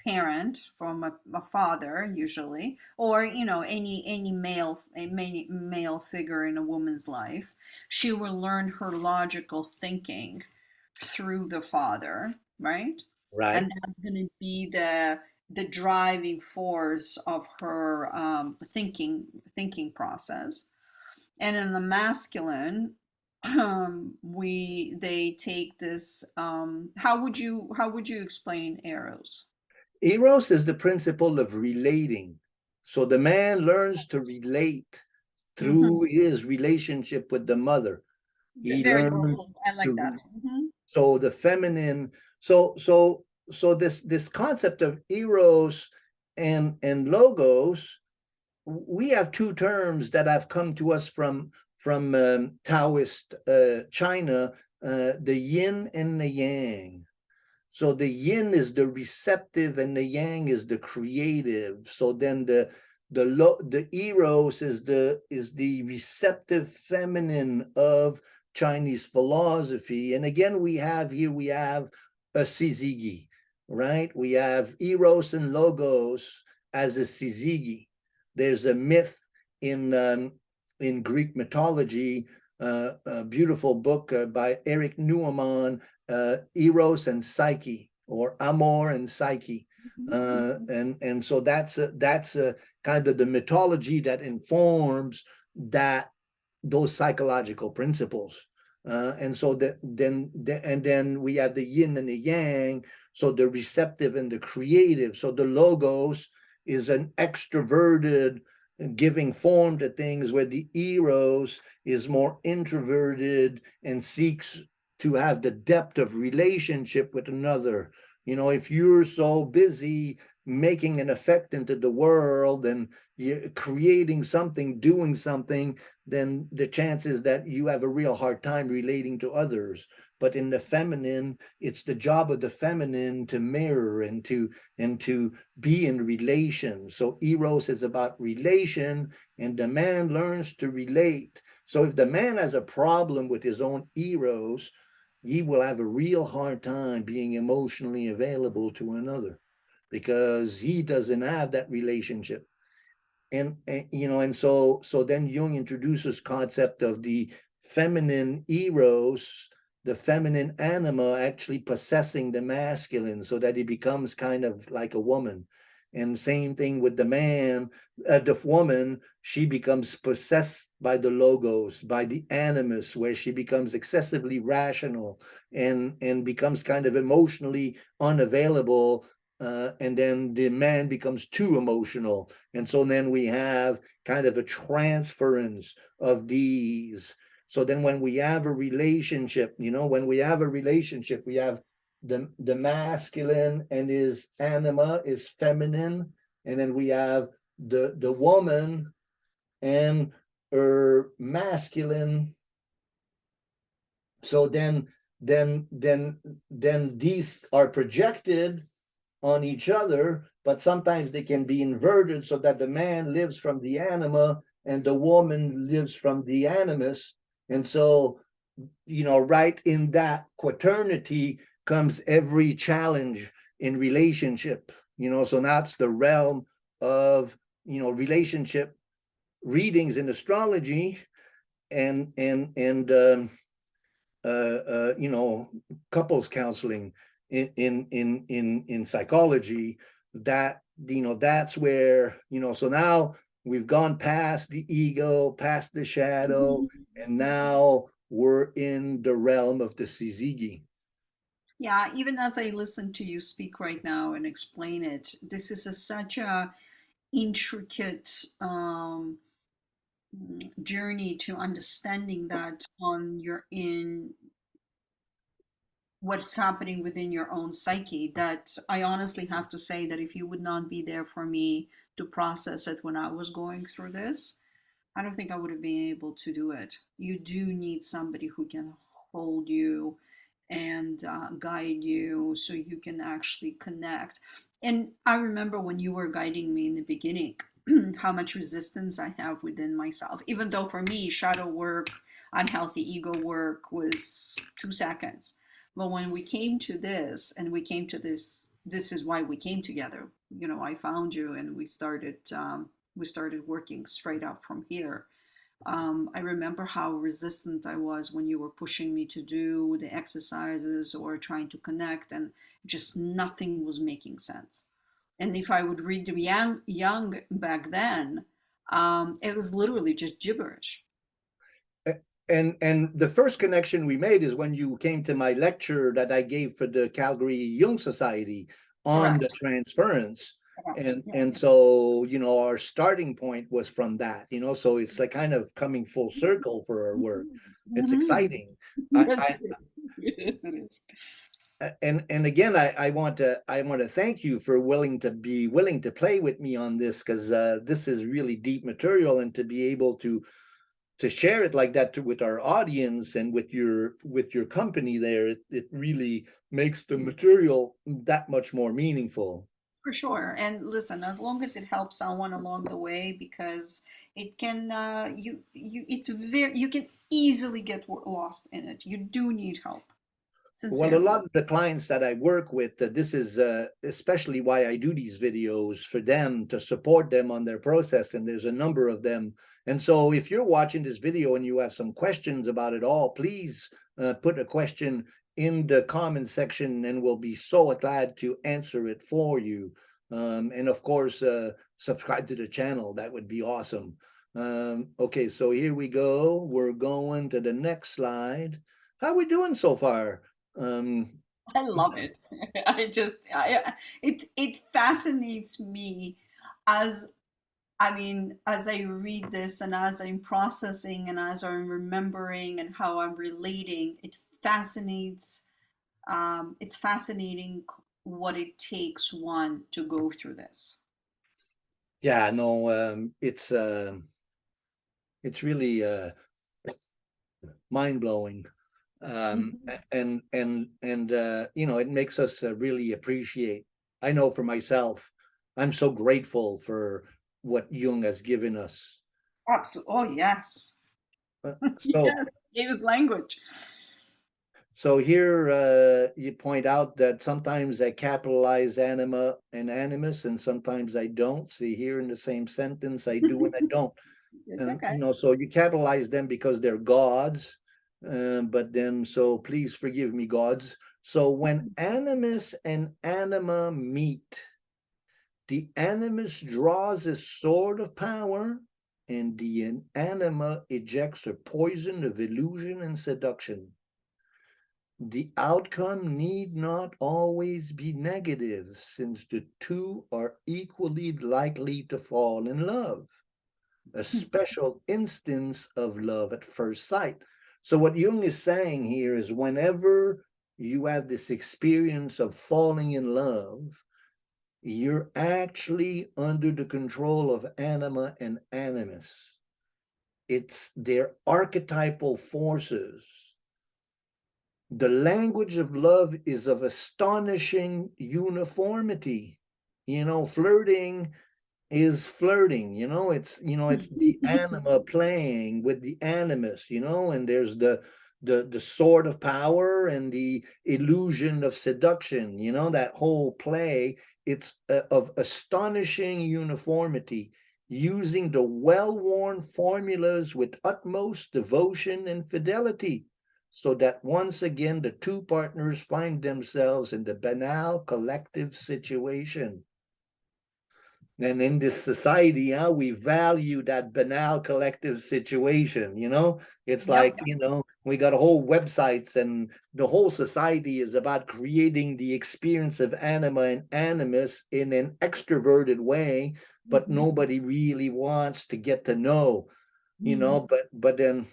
parent, from a father usually, or any male figure in a woman's life. She will learn her logical thinking through the father, right? right. And that's going to be the driving force of her thinking process. And in the masculine, we they take this. How would you explain arrows? Eros is the principle of relating. So the man learns to relate Hmm. through his relationship with the mother. He Very learns powerful. I like that. to, Hmm. so the feminine, so this concept of eros and logos, we have two terms that have come to us from Taoist China, the yin and the yang. So the yin is the receptive and the yang is the creative. So then the eros is the receptive feminine of Chinese philosophy. And again, we have a Syzygy, right? We have eros and logos as a Syzygy. There's a myth in Greek mythology, a beautiful book by Eric Neumann, Eros and Psyche, or Amor and Psyche. And so that's a kind of the mythology that informs that those psychological principles. And so then we have the yin and the yang, so the receptive and the creative. So the logos is an extroverted giving form to things, where the eros is more introverted and seeks to have the depth of relationship with another. If you're so busy making an effect into the world and you're creating something, doing something, then the chances that you have a real hard time relating to others. But in the feminine, it's the job of the feminine to mirror and to be in relation. So eros is about relation, and the man learns to relate. So if the man has a problem with his own eros, he will have a real hard time being emotionally available to another, because he doesn't have that relationship. And then Jung introduces concept of the feminine eros, the feminine anima actually possessing the masculine, so that he becomes kind of like a woman. And same thing with the man, the woman, she becomes possessed by the logos, by the animus, where she becomes excessively rational and becomes kind of emotionally unavailable. And then the man becomes too emotional. And so then we have kind of a transference of these. So then when we have a relationship, we have the masculine and his anima is feminine, and then we have the woman and her masculine. So then these are projected on each other, but sometimes they can be inverted, so that the man lives from the anima and the woman lives from the animus. And so, right in that quaternity comes every challenge in relationship. So that's the realm of relationship readings in astrology, and couples counseling in psychology. That's where, so now we've gone past the ego, past the shadow, and now we're in the realm of the Syzygy. Yeah, even as I listen to you speak right now and explain it, this is such a intricate journey to understanding that on your in what's happening within your own psyche, that I honestly have to say that if you would not be there for me to process it when I was going through this, I don't think I would have been able to do it. You do need somebody who can hold you and guide you so you can actually connect. And I remember when you were guiding me in the beginning, how much resistance I have within myself. Even though for me, shadow work, unhealthy ego work was 2 seconds. But when we came to this, and we came to this is why we came together. I found you, and we started working straight up from here. I remember how resistant I was when you were pushing me to do the exercises or trying to connect, and just nothing was making sense. And if I would read the Young back then, it was literally just gibberish. And the first connection we made is when you came to my lecture that I gave for the Calgary Jung Society on the Correct. transference. Correct. And Yeah. and so, our starting point was from that, so it's like kind of coming full circle for our work. It's Mhm. exciting. I, Yes, I it is. It is. It is. and again, I want to thank you for willing to play with me on this, because this is really deep material, and to be able to share it like that with our audience and with your company there, it really makes the material that much more meaningful. For sure. And listen, as long as it helps someone along the way, because it can, it's very, you can easily get lost in it. You do need help, Well, a sincerely. lot of the clients that I work with, this is especially why I do these videos, for them to support them on their process. And there's a number of them. And so if you're watching this video and you have some questions about it all, please put a question in the comment section and we'll be so glad to answer it for you. And of course, subscribe to the channel. That would be awesome. Okay, so here we go. We're going to the next slide. How are we doing so far? Um, I love it. It fascinates me as, I mean, as I read this and as I'm processing and as I'm remembering and how I'm relating, it's fascinating what it takes one to go through this. yeah, no, it's really mind-blowing. Mhm. And you know, it makes us really appreciate. I know for myself, I'm so grateful for what Jung has given us. Absolutely. Oh, yes. So Yes. Gave us language. So here you point out that sometimes I capitalize anima and animus, and sometimes I don't. See, here in the same sentence, I do and I don't. It's And okay. you know, so you capitalize them because they're gods. But then, so please forgive me, gods. So when animus and anima meet, the animus draws a sword of power, and the anima ejects a poison of illusion and seduction. The outcome need not always be negative, since the two are equally likely to fall in love, a special instance of love at first sight. So, what Jung is saying here is whenever you have this experience of falling in love, you're actually under the control of anima and animus. It's their archetypal forces. The language of love is of astonishing uniformity. You know, flirting is flirting, it's the anima playing with the animus, and there's the sword of power and the illusion of seduction, that whole play. It's of astonishing uniformity, using the well-worn formulas with utmost devotion and fidelity, so that once again the two partners find themselves in the banal collective situation. And in this society, how we value that banal collective situation, it's Yep. like, we got a whole websites, and the whole society is about creating the experience of anima and animus in an extroverted way, but Mhm. nobody really wants to get to know, Mhm. but then,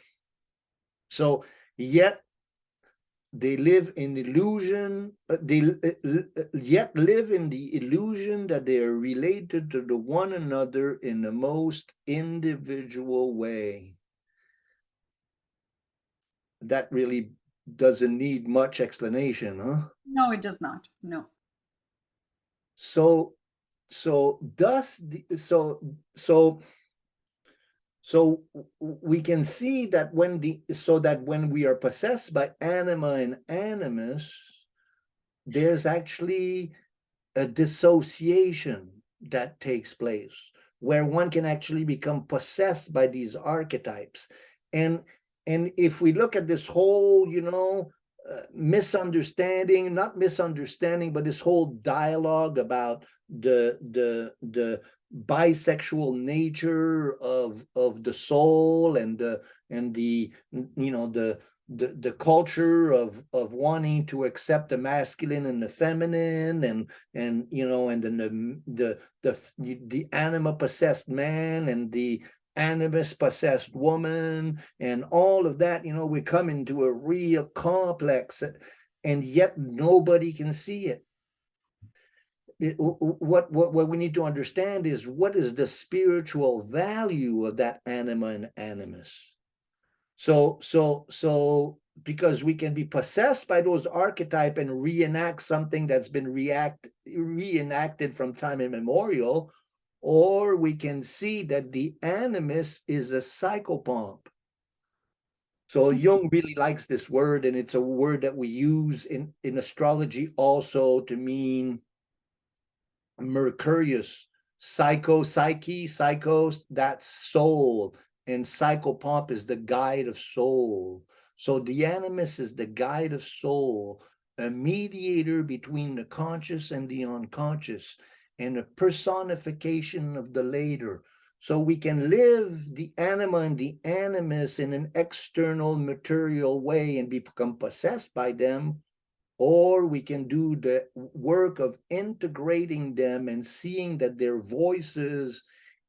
so yet they live in illusion, they yet live in the illusion that they are related to the one another in the most individual way. That really doesn't need much explanation, huh? No, it does not. No. So so thus the, so we can see that when we are possessed by anima and animus, there's actually a dissociation that takes place, where one can actually become possessed by these archetypes. And and if we look at this whole, misunderstanding, not misunderstanding, but this whole dialogue about the bisexual nature of the soul, and the the culture of wanting to accept the masculine and the feminine, and then the anima possessed man and the animus possessed woman, and all of that, we come into a real complex, and yet nobody can see it. What we need to understand is, what is the spiritual value of that anima and animus. So because we can be possessed by those archetype and reenact something that's been reenacted from time immemorial, or we can see that the animus is a psychopomp. So Jung really likes this word, and it's a word that we use in astrology also to mean Mercurius, psyche, psychos, that's soul, and psychopomp is the guide of soul. So the animus is the guide of soul, a mediator between the conscious and the unconscious, and a personification of the later. So we can live the anima and the animus in an external material way and become possessed by them, or we can do the work of integrating them and seeing that they're voices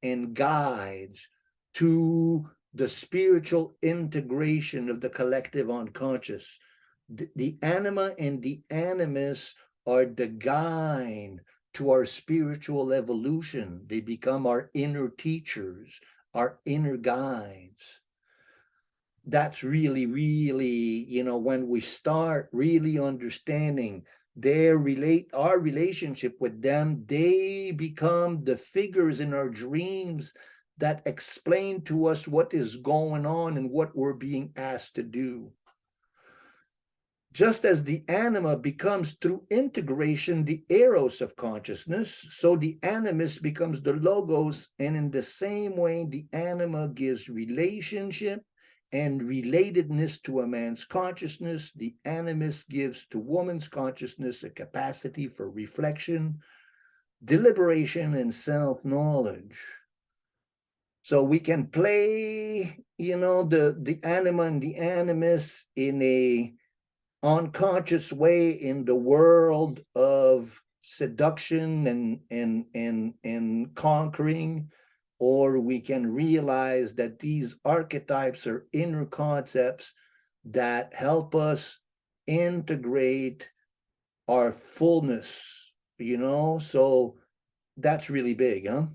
and guides to the spiritual integration of the collective unconscious. The anima and the animus are the guide to our spiritual evolution. They become our inner teachers, our inner guides. That's really, really, when we start really understanding our relationship with them, they become the figures in our dreams that explain to us what is going on and what we're being asked to do. Just as the anima becomes through integration the eros of consciousness, so the animus becomes the logos, and in the same way the anima gives relationship and relatedness to a man's consciousness, the animus gives to woman's consciousness a capacity for reflection, deliberation, and self-knowledge. So we can play, the anima and the animus in a unconscious way in the world of seduction and conquering, or we can realize that these archetypes are inner concepts that help us integrate our fullness, so that's really big, huh?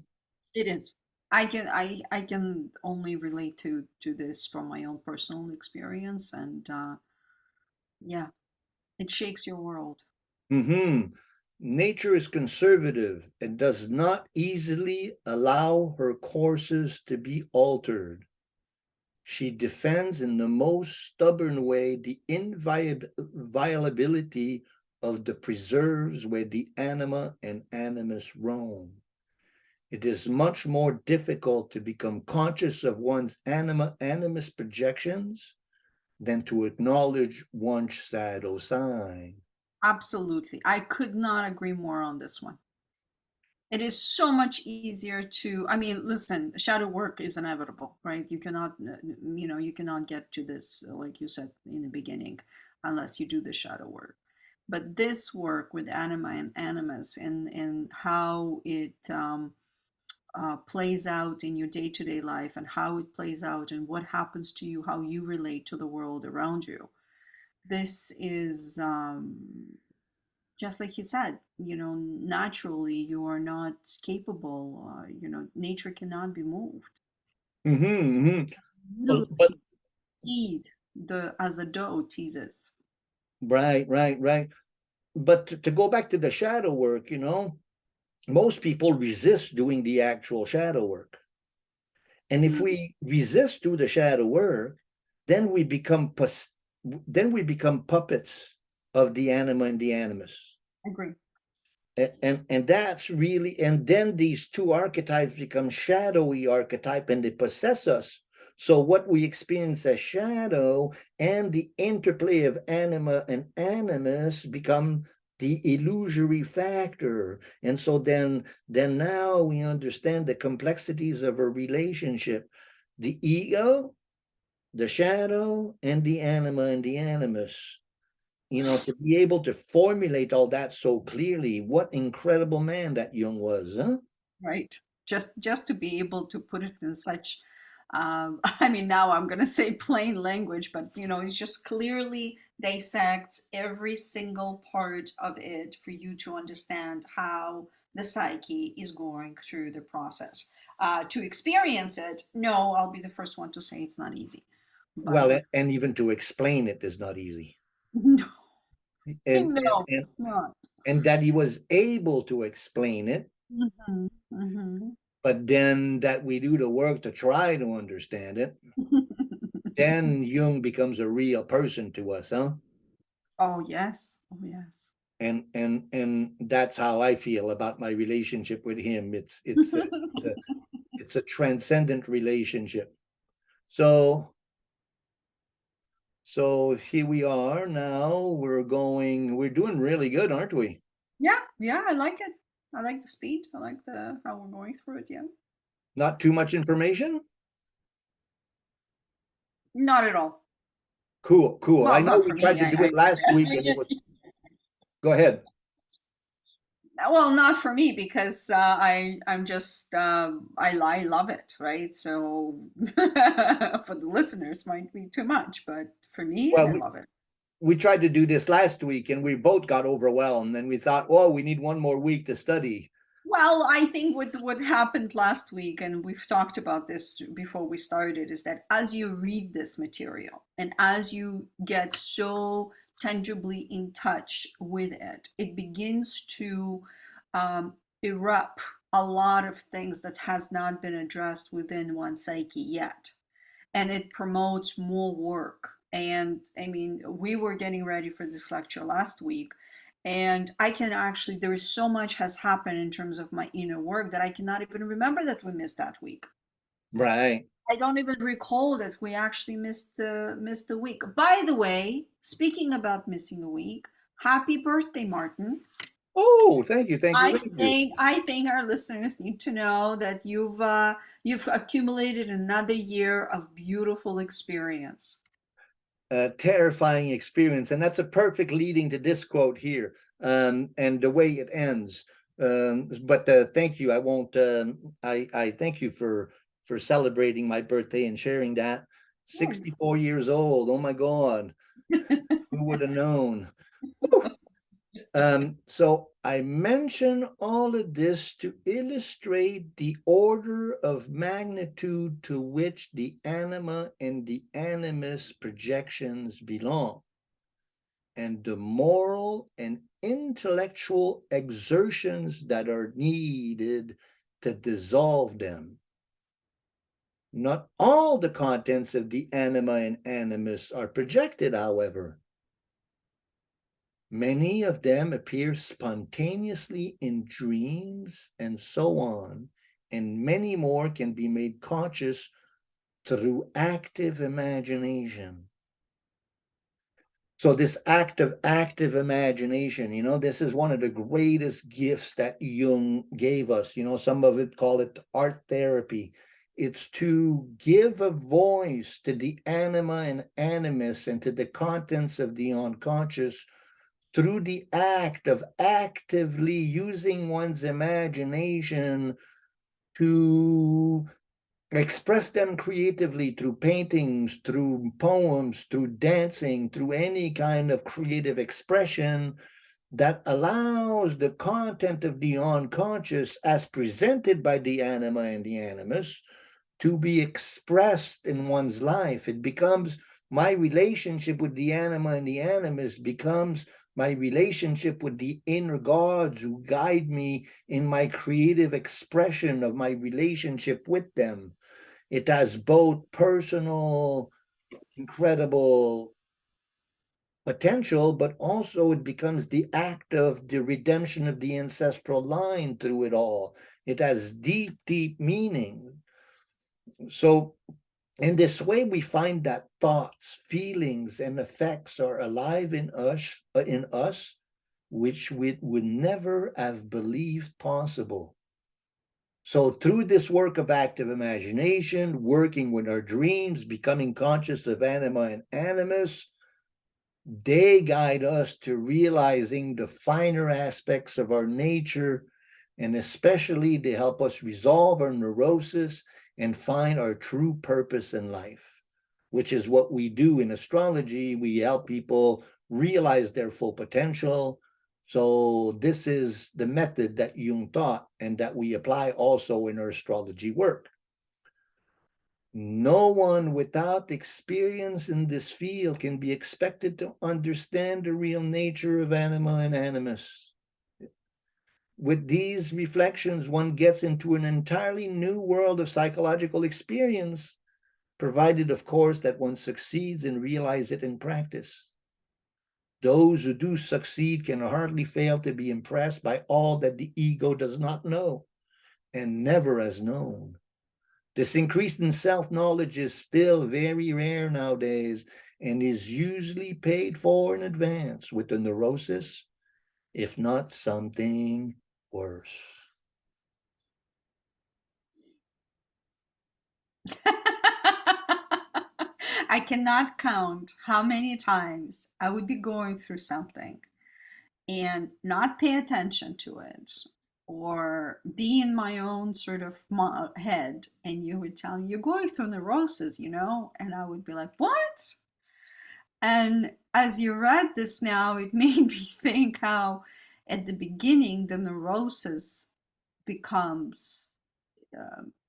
It is. I can only relate to this from my own personal experience, and yeah, it shakes your world. Mm-hmm. Nature is conservative and does not easily allow her courses to be altered. She defends in the most stubborn way the inviolability of the preserves where the anima and animus roam. It is much more difficult to become conscious of one's anima animus projections than to acknowledge one's shadow sign. Absolutely. I could not agree more on this one. It is so much easier to, I mean, listen, shadow work is inevitable, right? You cannot, you cannot get to this, like you said in the beginning, unless you do the shadow work. But this work with anima and animus and how it plays out in your day-to-day life and how it plays out and what happens to you, how you relate to the world around you. This is just like he said, naturally you are not capable, nature cannot be moved. Mm-hmm, mm-hmm. But Literally teed the as a doe teases. right, right, right. But to go back to the shadow work, most people resist doing the actual shadow work. And if Mm, we resist do the shadow work, then we become puppets of the anima and the animus. agree. And that's really, and then these two archetypes become shadowy archetype and they possess us. So what we experience as shadow and the interplay of anima and animus become the illusory factor. And so then now we understand the complexities of a relationship, the ego, the shadow, and the anima and the animus. To be able to formulate all that so clearly, what incredible man that Jung was, huh? Right. Just to be able to put it in such I mean, now I'm going to say plain language, but it just clearly dissects every single part of it for you to understand how the psyche is going through the process. To experience it, no, I'll be the first one to say it's not easy. But Well, and even to explain it is not easy. no, And and no, and it's not. and that he was able to explain it, Mhm, mhm. but then that we do the work to try to understand it, then Jung becomes a real person to us, huh? Oh yes, oh yes. And that's how I feel about my relationship with him. It's a transcendent relationship. So so here we are now. We're doing really good, aren't we? Yeah, yeah, I like it. I like the speed. I like the how we're going through it. Yeah. Not too much information? Not at all. Cool, cool. I Well, know not we for me. tried to do it last week and it was, go ahead. Well, not for me because I'm just I love it, right? So for the listeners might be too much, but for me, Well, I love it. we tried to do this last week and we both got overwhelmed and we thought, oh, we need one more week to study. Well, I think what happened last week, and we've talked about this before we started, is that as you read this material and as you get so tangibly in touch with it, it begins to um, erupt a lot of things that has not been addressed within one psyche yet, and it promotes more work. And I mean, we were getting ready for this lecture last week, and I can actually, there is so much has happened in terms of my inner work that I cannot even remember that we missed that week. Right. I don't even recall that we actually missed the week. By the way, speaking about missing a week, happy birthday, Martin. Oh, thank you, thank you, thank you. I think our listeners need to know that you've accumulated another year of beautiful experience. Terrifying experience. And that's a perfect leading to this quote here, and the way it ends. But thank you. I won't, I thank you for celebrating my birthday and sharing that. Oh, 64 years old. Oh my God. Who would have known? Whew. So I mention all of this to illustrate the order of magnitude to which the anima and the animus projections belong, and the moral and intellectual exertions that are needed to dissolve them. Not all the contents of the anima and animus are projected, however. Many of them appear spontaneously in dreams and so on, and many more can be made conscious through active imagination. So this active imagination, this is one of the greatest gifts that Jung gave us. Some of it call it art therapy. It's to give a voice to the anima and animus and to the contents of the unconscious through the act of actively using one's imagination to express them creatively through paintings, through poems, through dancing, through any kind of creative expression that allows the content of the unconscious as presented by the anima and the animus to be expressed in one's life. It becomes my relationship with the anima and the animus becomes my relationship with the inner gods who guide me in my creative expression of my relationship with them. It has both personal, incredible potential, but also it becomes the act of the redemption of the ancestral line through it all. It has deep, deep meaning. So in this way, we find that thoughts, feelings, and effects are alive in us, which we would never have believed possible. So through this work of active imagination, working with our dreams, becoming conscious of anima and animus, they guide us to realizing the finer aspects of our nature, and especially they help us resolve our neurosis and find our true purpose in life, which is what we do in astrology. We help people realize their full potential. So this is the method that Jung taught and that we apply also in our astrology work. No one without experience in this field can be expected to understand the real nature of anima and animus. With these reflections, one gets into an entirely new world of psychological experience, provided, of course, that one succeeds and realize it in practice. Those who do succeed can hardly fail to be impressed by all that the ego does not know and never has known. This increase in self-knowledge is still very rare nowadays and is usually paid for in advance with a neurosis, if not something worse. I cannot count how many times I would be going through something and not pay attention to it, or be in my own sort of head, and you would tell me you're going through neurosis, and I would be like, what? And as you read this now, it made me think how at the beginning the neurosis becomes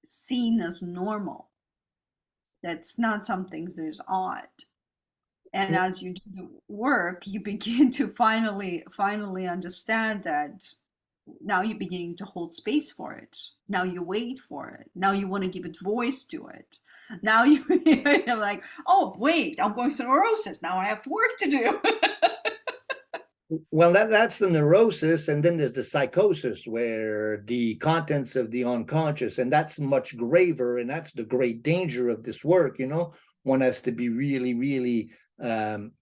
seen as normal. That's not something that is odd. And as you do the work, you begin to finally understand that now you're beginning to hold space for it. Now you wait for it. Now you want to give it voice to it. Now you're like, oh wait, I'm going through neurosis. Now I have work to do. Well, that's the neurosis, and then there's the psychosis, where the contents of the unconscious, and that's much graver, and that's the great danger of this work. One has to be really, really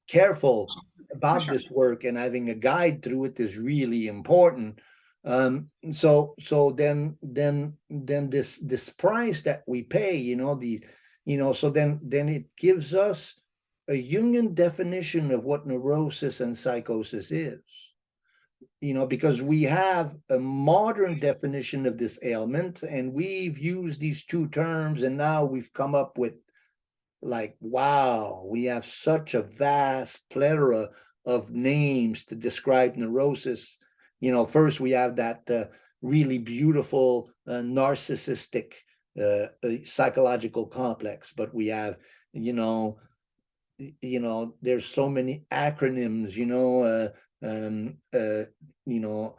careful For about sure. this work, and having a guide through it is really important. So then this price that we pay, so then it gives us a Jungian definition of what neurosis and psychosis is, because we have a modern definition of this ailment, and we've used these two terms, and now we've come up with, like, wow, we have such a vast plethora of names to describe neurosis. First we have that really beautiful narcissistic psychological complex, but we have, there's so many acronyms, um, uh, you know,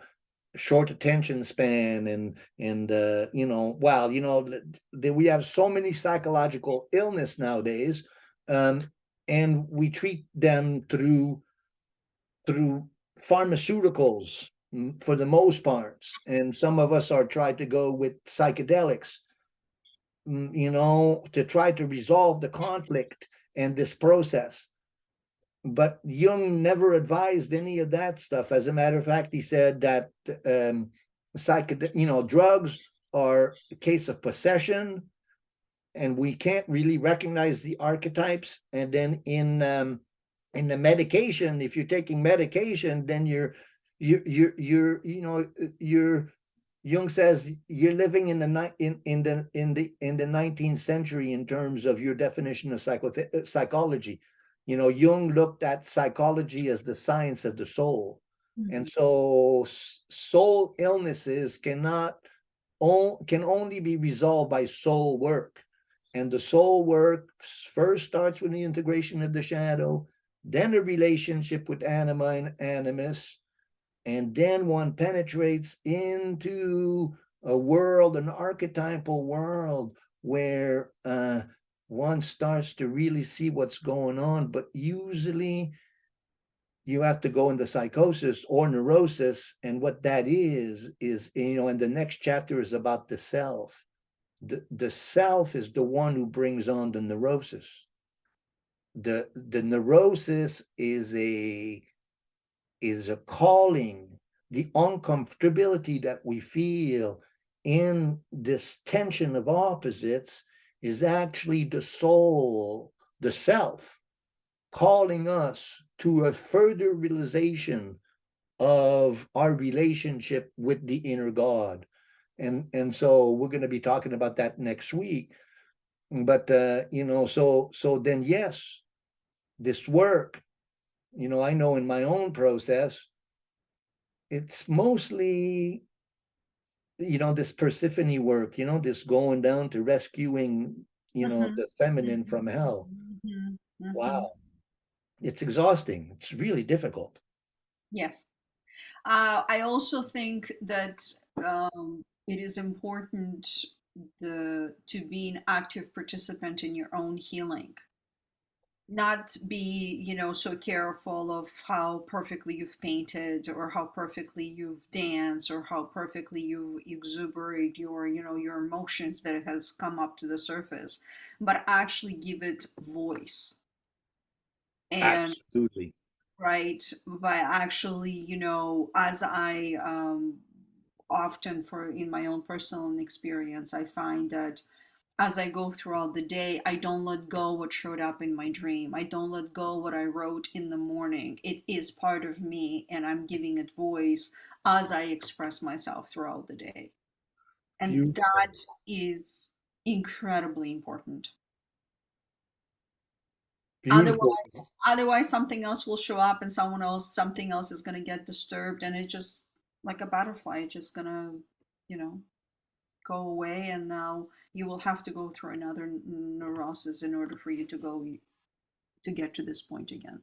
short attention span, and we have so many psychological illness nowadays, um, and we treat them through pharmaceuticals, for the most parts, and some of us are trying to go with psychedelics, to try to resolve the conflict and this process. But Jung never advised any of that stuff. As a matter of fact, he said that drugs are a case of possession, and we can't really recognize the archetypes. And then in the medication, if you're taking medication, then you're Jung says you're living in the 19th century in terms of your definition of psychology. Jung looked at psychology as the science of the soul. And so soul illnesses can only be resolved by soul work. And the soul work first starts with the integration of the shadow, then a relationship with anima and animus, and then one penetrates into a world, an archetypal world, where one starts to really see what's going on. But usually you have to go into psychosis or neurosis, and what that is and the next chapter is about the self. The self is the one who brings on the neurosis. The neurosis is a calling. The uncomfortability that we feel in this tension of opposites is actually the soul, the self, calling us to a further realization of our relationship with the inner God. And so we're going to be talking about that next week. But so then, yes, this work, I know in my own process, it's mostly, this Persephone work, this going down to rescuing Mhm, the feminine mhm, from hell. mhm, mhm. Wow. It's exhausting. It's really difficult. Yes. I also think that it is important to be an active participant in your own healing, not be, so careful of how perfectly you've painted or how perfectly you've danced or how perfectly you've exuberate your, your emotions that has come up to the surface, but actually give it voice. And Absolutely. right, by actually, as I often, for in my own personal experience, I find that as I go throughout the day, I don't let go what showed up in my dream. I don't let go what I wrote in the morning. It is part of me, and I'm giving it voice as I express myself throughout the day. And Beautiful. that is incredibly important. Beautiful. Otherwise something else will show up and something else is going to get disturbed, and it just like a butterfly, it's just going to, you know, go away, and now you will have to go through another neurosis in order for you to get to this point again.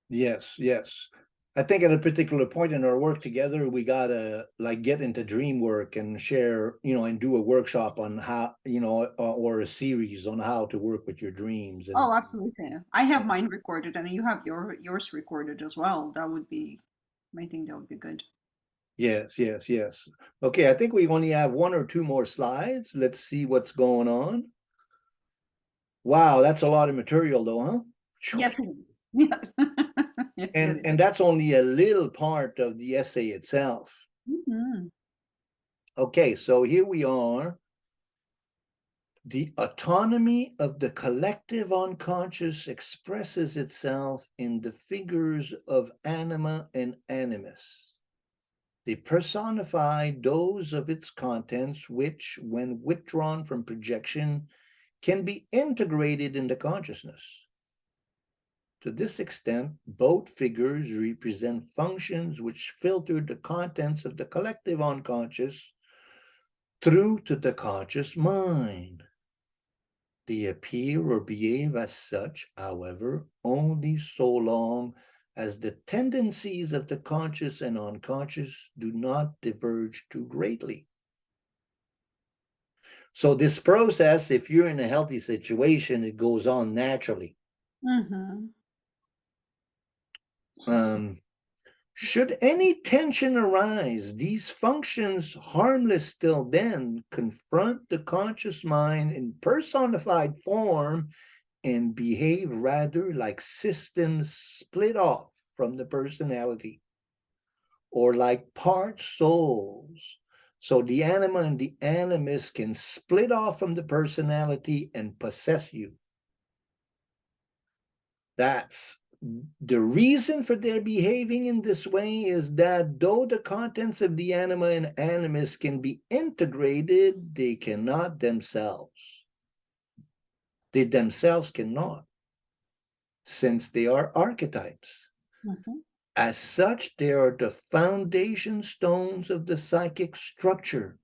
Yes, yes. I think at a particular point in our work together, we gotta like get into dream work and share, and do a workshop on how, or a series on how to work with your dreams. And Oh, absolutely. I have mine recorded, and you have yours recorded as well. That would be, I think that would be good. yes, yes, yes. Okay, I think we only have one or two more slides. Let's see what's going on. Wow, that's a lot of material though, huh? Phew. Yes, it is. Yes. Yes, it And is. that's only a little part of the essay itself. Mhm. Okay, so here we are. The autonomy of the collective unconscious expresses itself in the figures of anima and animus. They personify those of its contents which, when withdrawn from projection, can be integrated into consciousness. To this extent, both figures represent functions which filter the contents of the collective unconscious through to the conscious mind. They appear or behave as such, however, only so long as the tendencies of the conscious and unconscious do not diverge too greatly. So this process, if you're in a healthy situation, it goes on naturally. Mhm. Um, should any tension arise, these functions, harmless till then, confront the conscious mind in personified form and behave rather like systems split off from the personality or like part souls. So the anima and the animus can split off from the personality and possess you. That's the reason for their behaving in this way is that though the contents of the anima and animus can be integrated, they cannot themselves. They themselves cannot, since they are archetypes. Mhm. As such, they are the foundation stones of the psychic structure,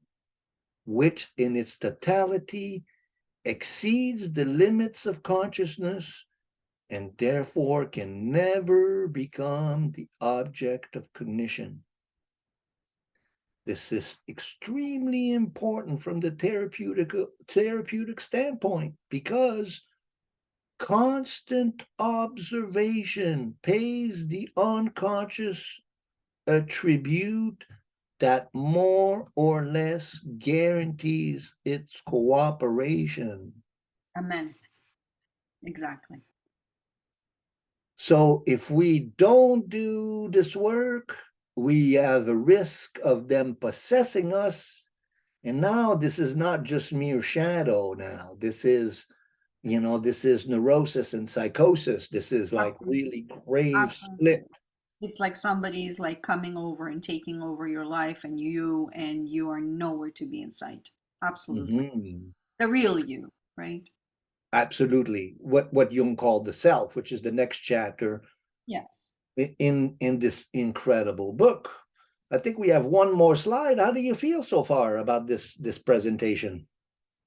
which in its totality exceeds the limits of consciousness and therefore can never become the object of cognition. This is extremely important from the therapeutic standpoint because constant observation pays the unconscious a tribute that more or less guarantees its cooperation. Amen. Exactly. So if we don't do this work, we have a risk of them possessing us. And now this is not just mere shadow now. This is neurosis and psychosis. This is like Absolutely. really grave Absolutely. split. It's like somebody's like coming over and taking over your life, and you are nowhere to be in sight. Absolutely. Mhm. The real you, right? Absolutely. What Jung called the self, which is the next chapter Yes. in this incredible book. I think we have one more slide. How do you feel so far about this presentation?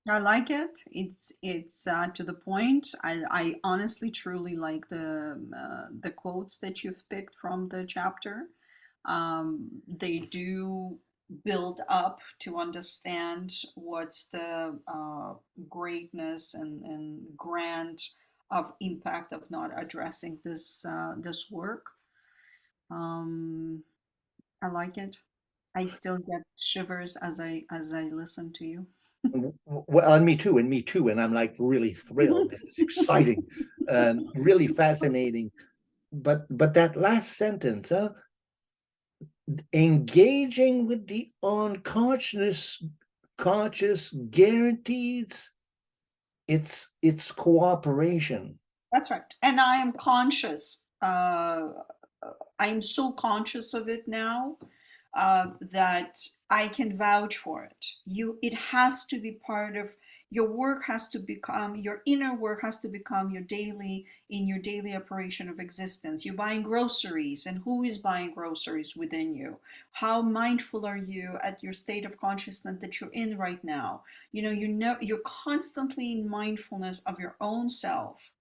I like it. It's to the point. I honestly truly like the quotes that you've picked from the chapter. They do build up to understand what's the greatness and grand of impact of not addressing this work. Um, I like it. I still get shivers as I listen to you. Well, and me too, and I'm like really thrilled. This is exciting, really fascinating. But that last sentence, huh? Engaging with the unconscious conscious guarantees it's cooperation. That's right. And I am conscious. I'm so conscious of it now that I can vouch for it. It has to be part of your work. Has to become your inner work. Has to become your daily operation of existence. You're buying groceries, and who is buying groceries within you? How mindful are you at your state of consciousness that you're in right now? You're constantly in mindfulness of your own self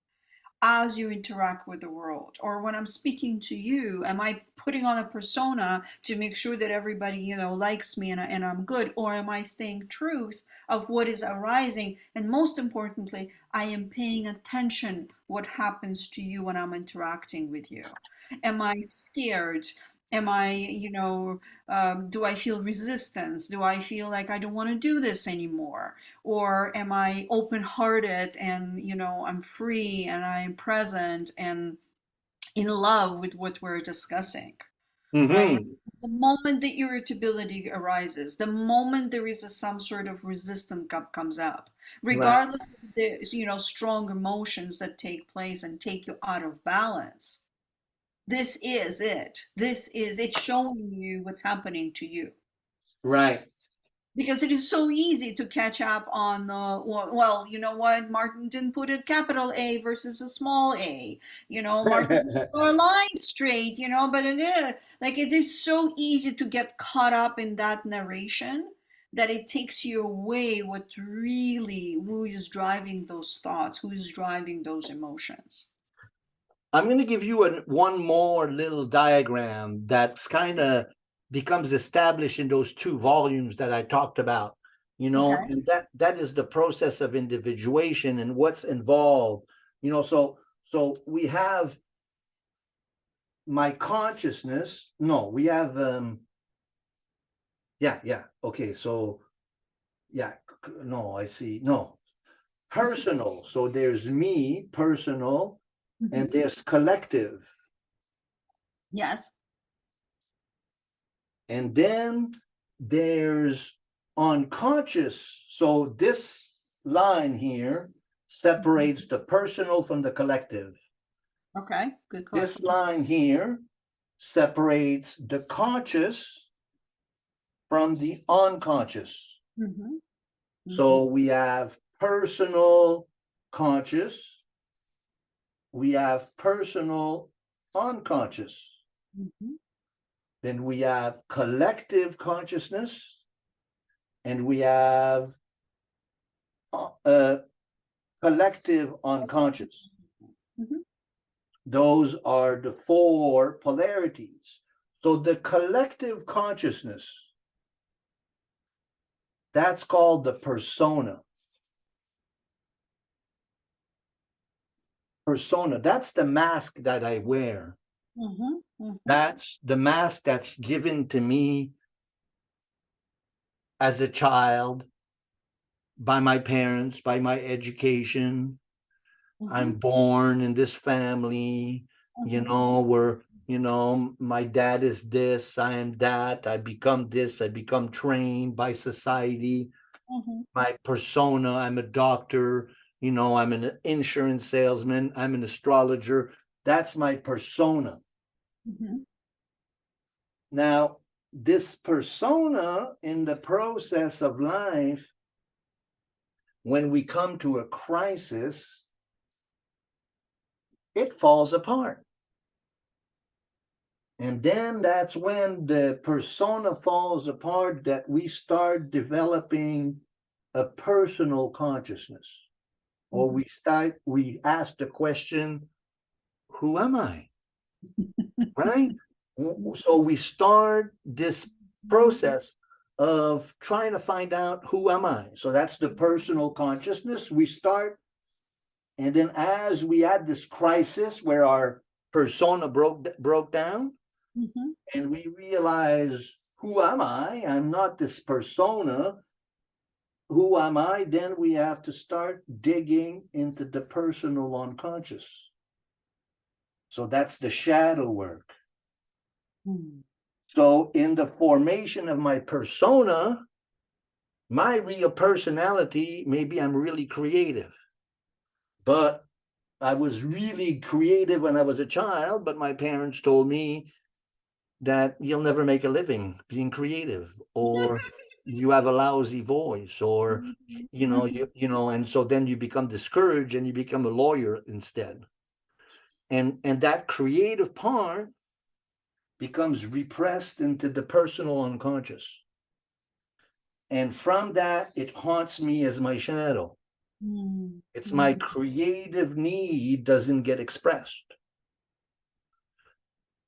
as you interact with the world. Or when I'm speaking to you, am I putting on a persona to make sure that everybody likes me and I'm good, or am I staying truth of what is arising? And most importantly, I am paying attention what happens to you when I'm interacting with you. Am I scared? Am I, do I feel resistance? Do I feel like I don't want to do this anymore? Or am I open-hearted and I'm free and I'm present and in love with what we're discussing, right? Mm-hmm. The moment the irritability arises, the moment there is some sort of resistance comes up, Right. regardless of the strong emotions that take place and take you out of balance, this is it. This is it showing you what's happening to you, Right. because it is so easy to catch up on well, you know what, Martin didn't put a capital A versus a small a, Martin didn't draw a line straight, but like it is so easy to get caught up in that narration that it takes you away what really, who is driving those thoughts, who is driving those emotions. I'm going to give you one more little diagram that's kind of becomes established in those two volumes that I talked about, Okay. and that is the process of individuation and what's involved, so we have my consciousness. No, we have yeah, okay, so yeah, no, I see, no, personal. So there's me, personal, and Hmm. there's collective. Yes. And then there's unconscious. So this line here separates the personal from the collective. Okay, good This clarification. line here separates the conscious from the unconscious. Hmm. Hmm. So we have personal conscious, we have personal unconscious, Hmm. then we have collective consciousness, and we have uh, collective unconscious. Hmm. Those are the four polarities. So the collective consciousness, that's called the persona. Persona, that's the mask that I wear. Hmm. Hmm. That's the mask that's given to me as a child by my parents, by my education. I'm Hmm. born in this family, Hmm. where, my dad is this, I am that, I become this, I become trained by society. Hmm. My persona, I'm a doctor, I'm an insurance salesman, I'm an astrologer. That's my persona. Hmm. Now, this persona in the process of life, when we come to a crisis, it falls apart. And then that's when the persona falls apart that we start developing a personal consciousness, or we ask the question, who am I? Right? So we start this process of trying to find out, who am I? So that's the personal consciousness. We start, and then as we had this crisis where our persona broke down, and we realize, who am I? I'm not this persona. Who am I? Then we have to start digging into the personal unconscious. So that's the shadow work. So in the formation of my persona, my real personality, maybe I'm really creative, but I was really creative when I was a child, but my parents told me that you'll never make a living being creative, or you have a lousy voice, or and so then you become discouraged and you become a lawyer instead. And that creative part becomes repressed into the personal unconscious. And from that, it haunts me as my shadow. It's my creative need doesn't get expressed.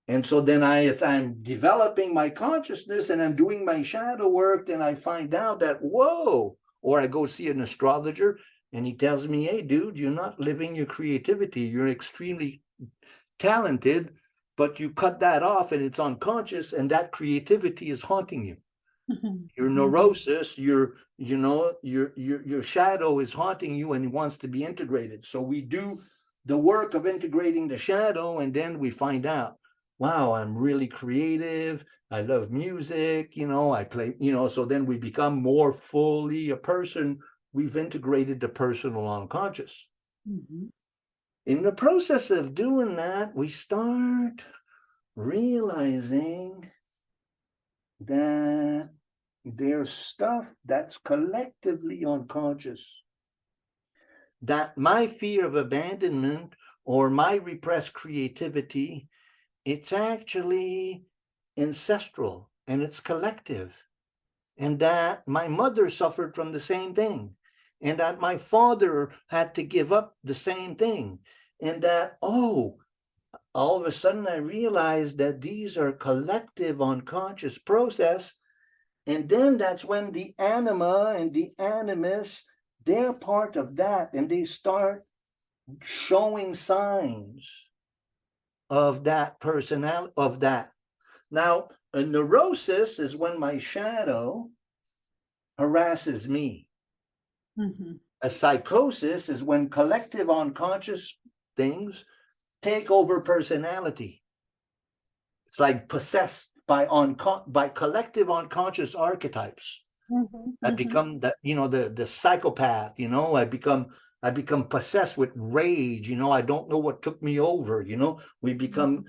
And so then as I'm developing my consciousness and I'm doing my shadow work, then I find out that, whoa, or I go see an astrologer and he tells me, hey, dude, you're not living your creativity. You're extremely talented, but you cut that off and it's unconscious, and that creativity is haunting you. Your neurosis, your shadow is haunting you and wants to be integrated. So we do the work of integrating the shadow, and then we find out, wow, I'm really creative. I love music, I play, so then we become more fully a person. We've integrated the personal unconscious. In the process of doing that, we start realizing that there's stuff that's collectively unconscious, that my fear of abandonment or my repressed creativity, it's actually ancestral and it's collective, and that my mother suffered from the same thing, and that my father had to give up the same thing, and that, all of a sudden I realized that these are collective unconscious process. And then that's when the anima and the animus, they're part of that, and they start showing signs of that personality, of that. Now, a neurosis is when my shadow harasses me. A psychosis is when collective unconscious things take over personality. It's like possessed by collective unconscious archetypes. I become the psychopath, I become possessed with rage, I don't know what took me over, we become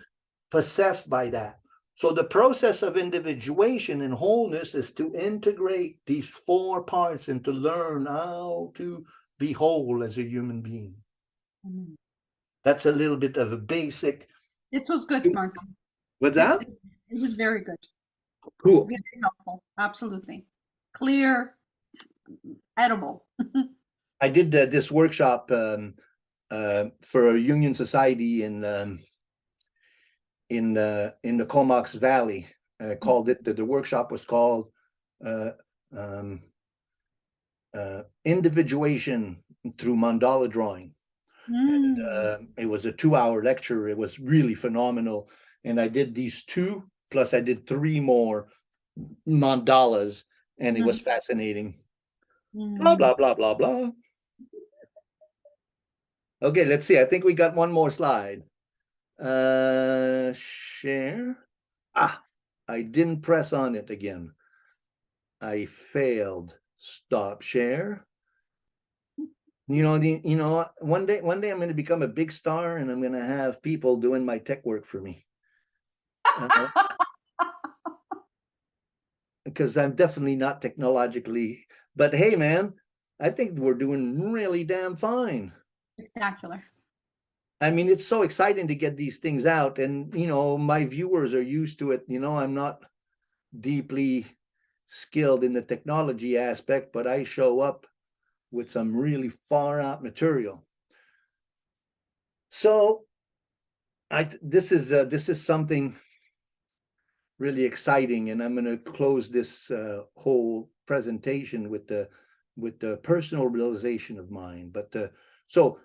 possessed by that. So the process of individuation and wholeness is to integrate these four parts and to learn how to be whole as a human being. That's a little bit of a basic. This was good, Mark. With that? It was very good. Cool. Very helpful. Absolutely. Clear, edible. I did this workshop for a Jungian society in the Comox Valley. Called it. The workshop was called Individuation through Mandala Drawing. And it was a 2-hour lecture. It was really phenomenal. And I did these 2, plus I did 3 more mandalas, and it was fascinating. Blah, blah, blah, blah, blah. Okay, let's see. I think we got one more slide. Share. I didn't press on it again. I failed. Stop share. One day I'm going to become a big star, and I'm going to have people doing my tech work for me. Because I'm definitely not technologically, but hey, man, I think we're doing really damn fine. Spectacular. I mean, it's so exciting to get these things out, and my viewers are used to it. I'm not deeply skilled in the technology aspect, but I show up with some really far out material. So this is something really exciting, and I'm going to close this whole presentation with the personal realization of mine. But so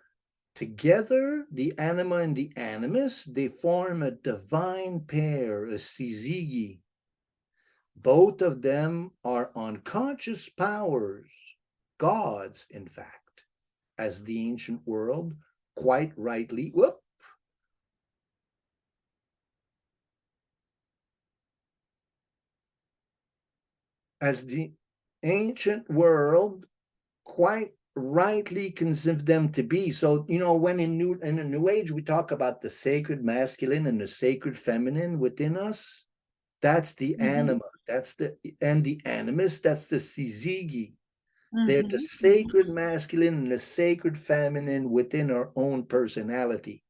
together, the Anima and the Animus, they form a divine pair, a Syzygy. Both of them are unconscious powers, gods, in fact, as the ancient world quite rightly, as the ancient world quite rightly conceived them to be. So, when in the New Age we talk about the sacred masculine and the sacred feminine within us, that's the anima, and the animus, that's the Syzygy. They're the sacred masculine and the sacred feminine within our own personality.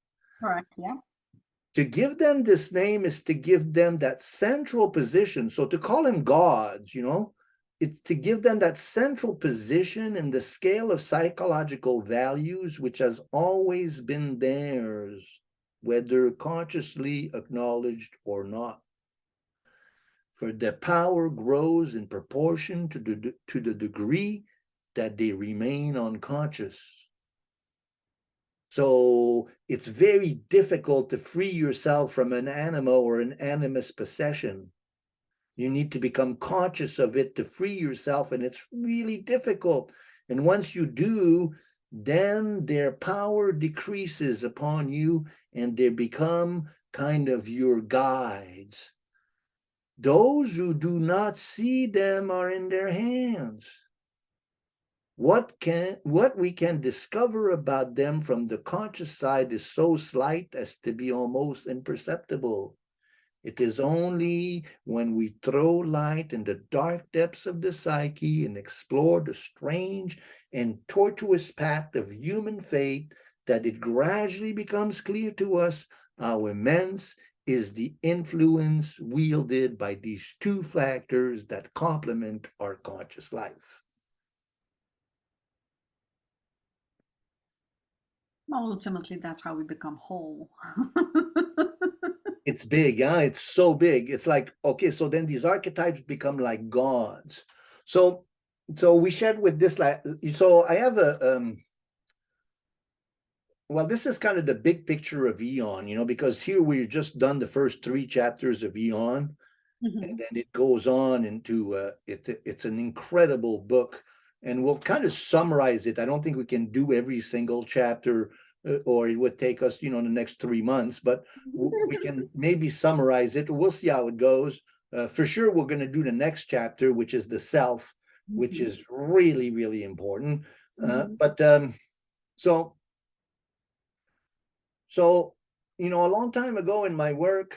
Correct, yeah. To give them this name is to give them that central position. So to call them gods, it's to give them that central position in the scale of psychological values, which has always been theirs, whether consciously acknowledged or not. For their power grows in proportion to the degree that they remain unconscious. So it's very difficult to free yourself from an anima or an animus possession. You need to become conscious of it to free yourself, and it's really difficult. And once you do, then their power decreases upon you, and they become kind of your guides. Those who do not see them are in their hands. What we can discover about them from the conscious side is so slight as to be almost imperceptible. It is only when we throw light in the dark depths of the psyche and explore the strange and tortuous path of human fate that it gradually becomes clear to us how immense is the influence wielded by these two factors that complement our conscious life. Well, ultimately, that's how we become whole. It's big, yeah, it's so big. It's like, okay, so then these archetypes become like gods. So we shared with this, like, so I have well, this is kind of the big picture of Aion, because here we've just done the first 3 chapters of Aion, and then it goes on into it's an incredible book, and we'll kind of summarize it. I don't think we can do every single chapter, or it would take us, the next 3 months, but we can maybe summarize it. We'll see how it goes. For sure, we're going to do the next chapter, which is the self, which is really, really important. But so, a long time ago in my work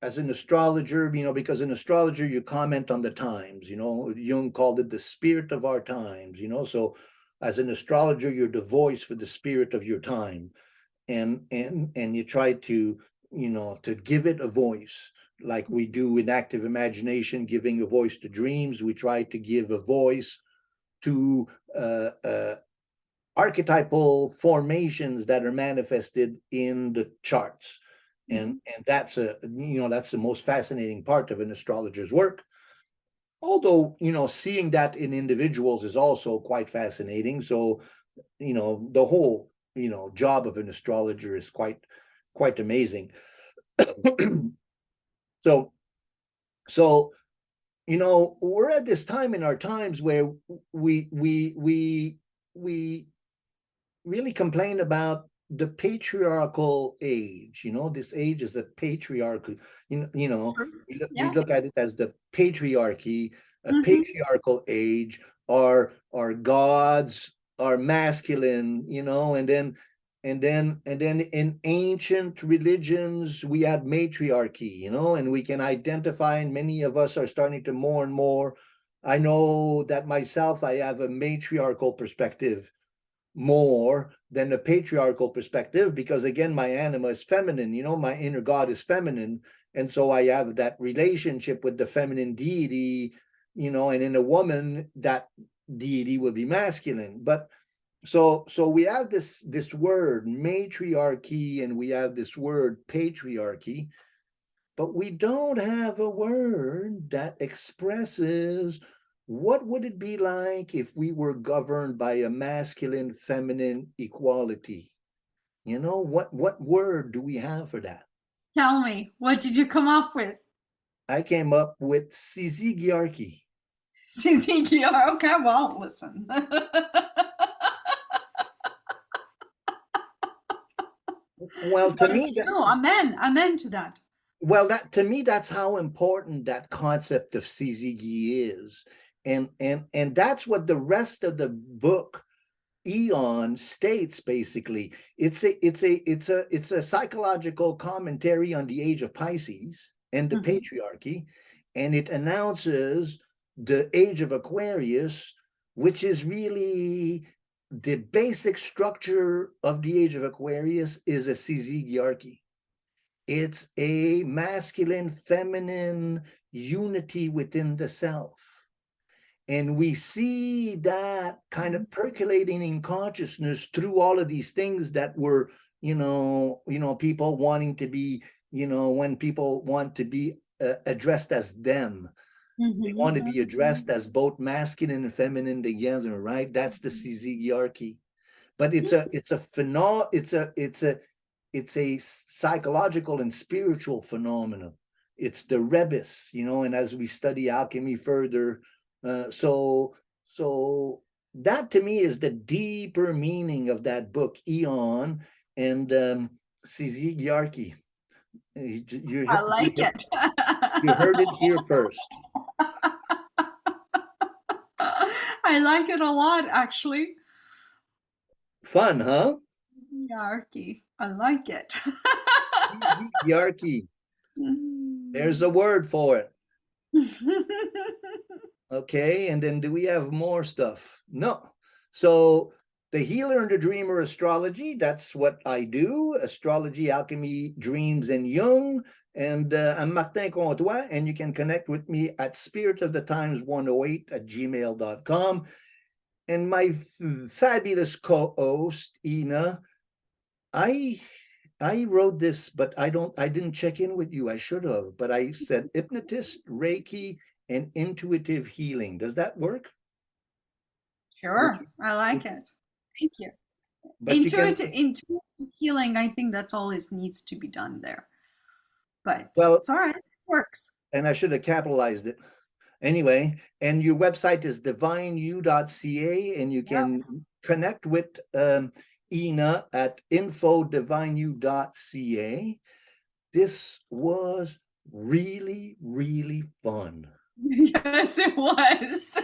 as an astrologer, because an astrologer, you comment on the times, Jung called it the spirit of our times, so as an astrologer, you're the voice for the spirit of your time. And you try to, to give it a voice, like we do in active imagination, giving a voice to dreams. We try to give a voice to archetypal formations that are manifested in the charts. And that's that's the most fascinating part of an astrologer's work. Although, seeing that in individuals is also quite fascinating. So, the whole, job of an astrologer is quite amazing. So, we're at this time in our times where we really complain about the patriarchal age. This age is the patriarchal. We look at it as the patriarchy, a patriarchal age. Our gods are masculine, and then in ancient religions we had matriarchy, and we can identify, and many of us are starting to more and more. I know that myself, I have a matriarchal perspective more than a patriarchal perspective, because again, my anima is feminine, my inner God is feminine, and so I have that relationship with the feminine deity and in a woman, that deity would be masculine. But so we have this word matriarchy, and we have this word patriarchy, but we don't have a word that expresses what would it be like if we were governed by a masculine feminine equality. What word do we have for that? Tell me, what did you come up with? I came up with Syzygy. Syzygy. Okay, well, listen. Well, to But me, it's true. Amen to that. that to me, that's how important that concept of Syzygy is. And that's what the rest of the book Aion states. Basically, it's a psychological commentary on the age of Pisces and the Mhm. patriarchy, and it announces the age of Aquarius, which is really the basic structure of the age of Aquarius is a Syzygy. It's a masculine feminine unity within the self. And we see that kind of percolating in consciousness through all of these things that were, people wanting to be, when people want to be addressed as them, they want to be addressed as both masculine and feminine together, right? That's the Syzygy. But it's a psychological and spiritual phenomenon. It's the rebus, and as we study alchemy further, so that to me is the deeper meaning of that book, Aion and Syzygy. You, I you, like you, it. you heard it here first. I like it a lot, actually. Fun, huh? Hierarchy. I like it. Syzygy. There's a word for it. Okay, and then do we have more stuff? No. So the healer and the dreamer astrology, that's what I do. Astrology, alchemy, dreams, and Jung. And I'm Martin Comtois, and you can connect with me at spiritofthetimes108@gmail.com. And my fabulous co-host, Ina, I I wrote this, but I didn't check in with you. I should have, but I said hypnotist, Reiki, and intuitive healing. Does that work? Would Sure, you, I would, like it. Thank you. but you can, Intuitive healing, I think that's all it needs to be done there. But well, it's all right. It works. and I should have capitalized it. Anyway, and your website is divineu.ca, and you Yeah. can connect with Ina at infodivineu.ca. This was really, really fun. Yes, it was.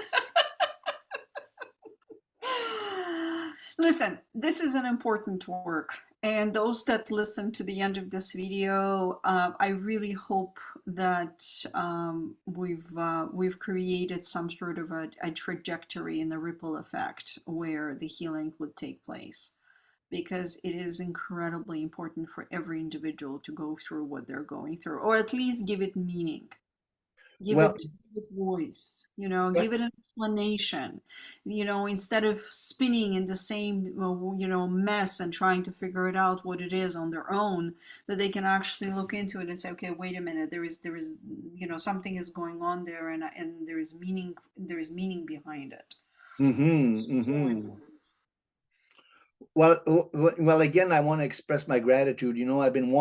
Listen, this is an important work. And those that listen to the end of this video, I really hope that we've created some sort of a trajectory in the ripple effect where the healing would take place, because it is incredibly important for every individual to go through what they're going through, or at least give it meaning, Well, give it voice, give but it an explanation, instead of spinning in the same, mess and trying to figure it out what it is on their own, that they can actually look into it and say, okay, wait a minute, there is, something is going on there, and there is meaning behind it. mm-hmm, So mm-hmm. important. Well, again, I want to express my gratitude. I've been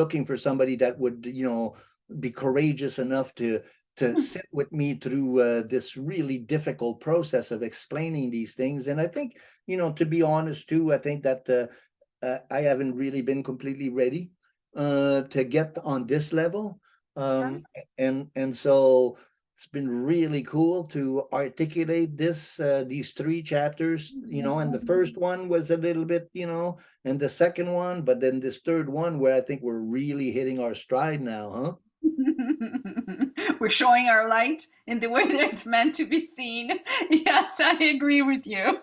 looking for somebody that would, be courageous enough to sit with me through this really difficult process of explaining these things. And I think, to be honest too, I think that I haven't really been completely ready to get on this level. Okay. Um, and so it's been really cool to articulate these three chapters, and the first one was a little bit, and the second one, but then this third one where I think we're really hitting our stride now, huh? We're showing our light in the way that it's meant to be seen. Yes, I agree with you.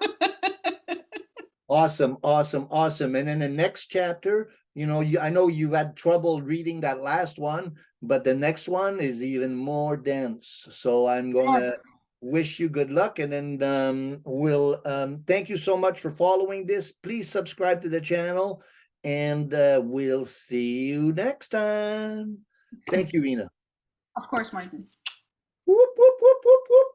Awesome, awesome, awesome. And then the next chapter, I know you've had trouble reading that last one, but the next one is even more dense. So I'm going to wish you good luck, and then we'll thank you so much for following this. Please subscribe to the channel, and we'll see you next time. Thank you, Ina. Of course, Martin. Whoop, whoop, whoop, whoop, whoop.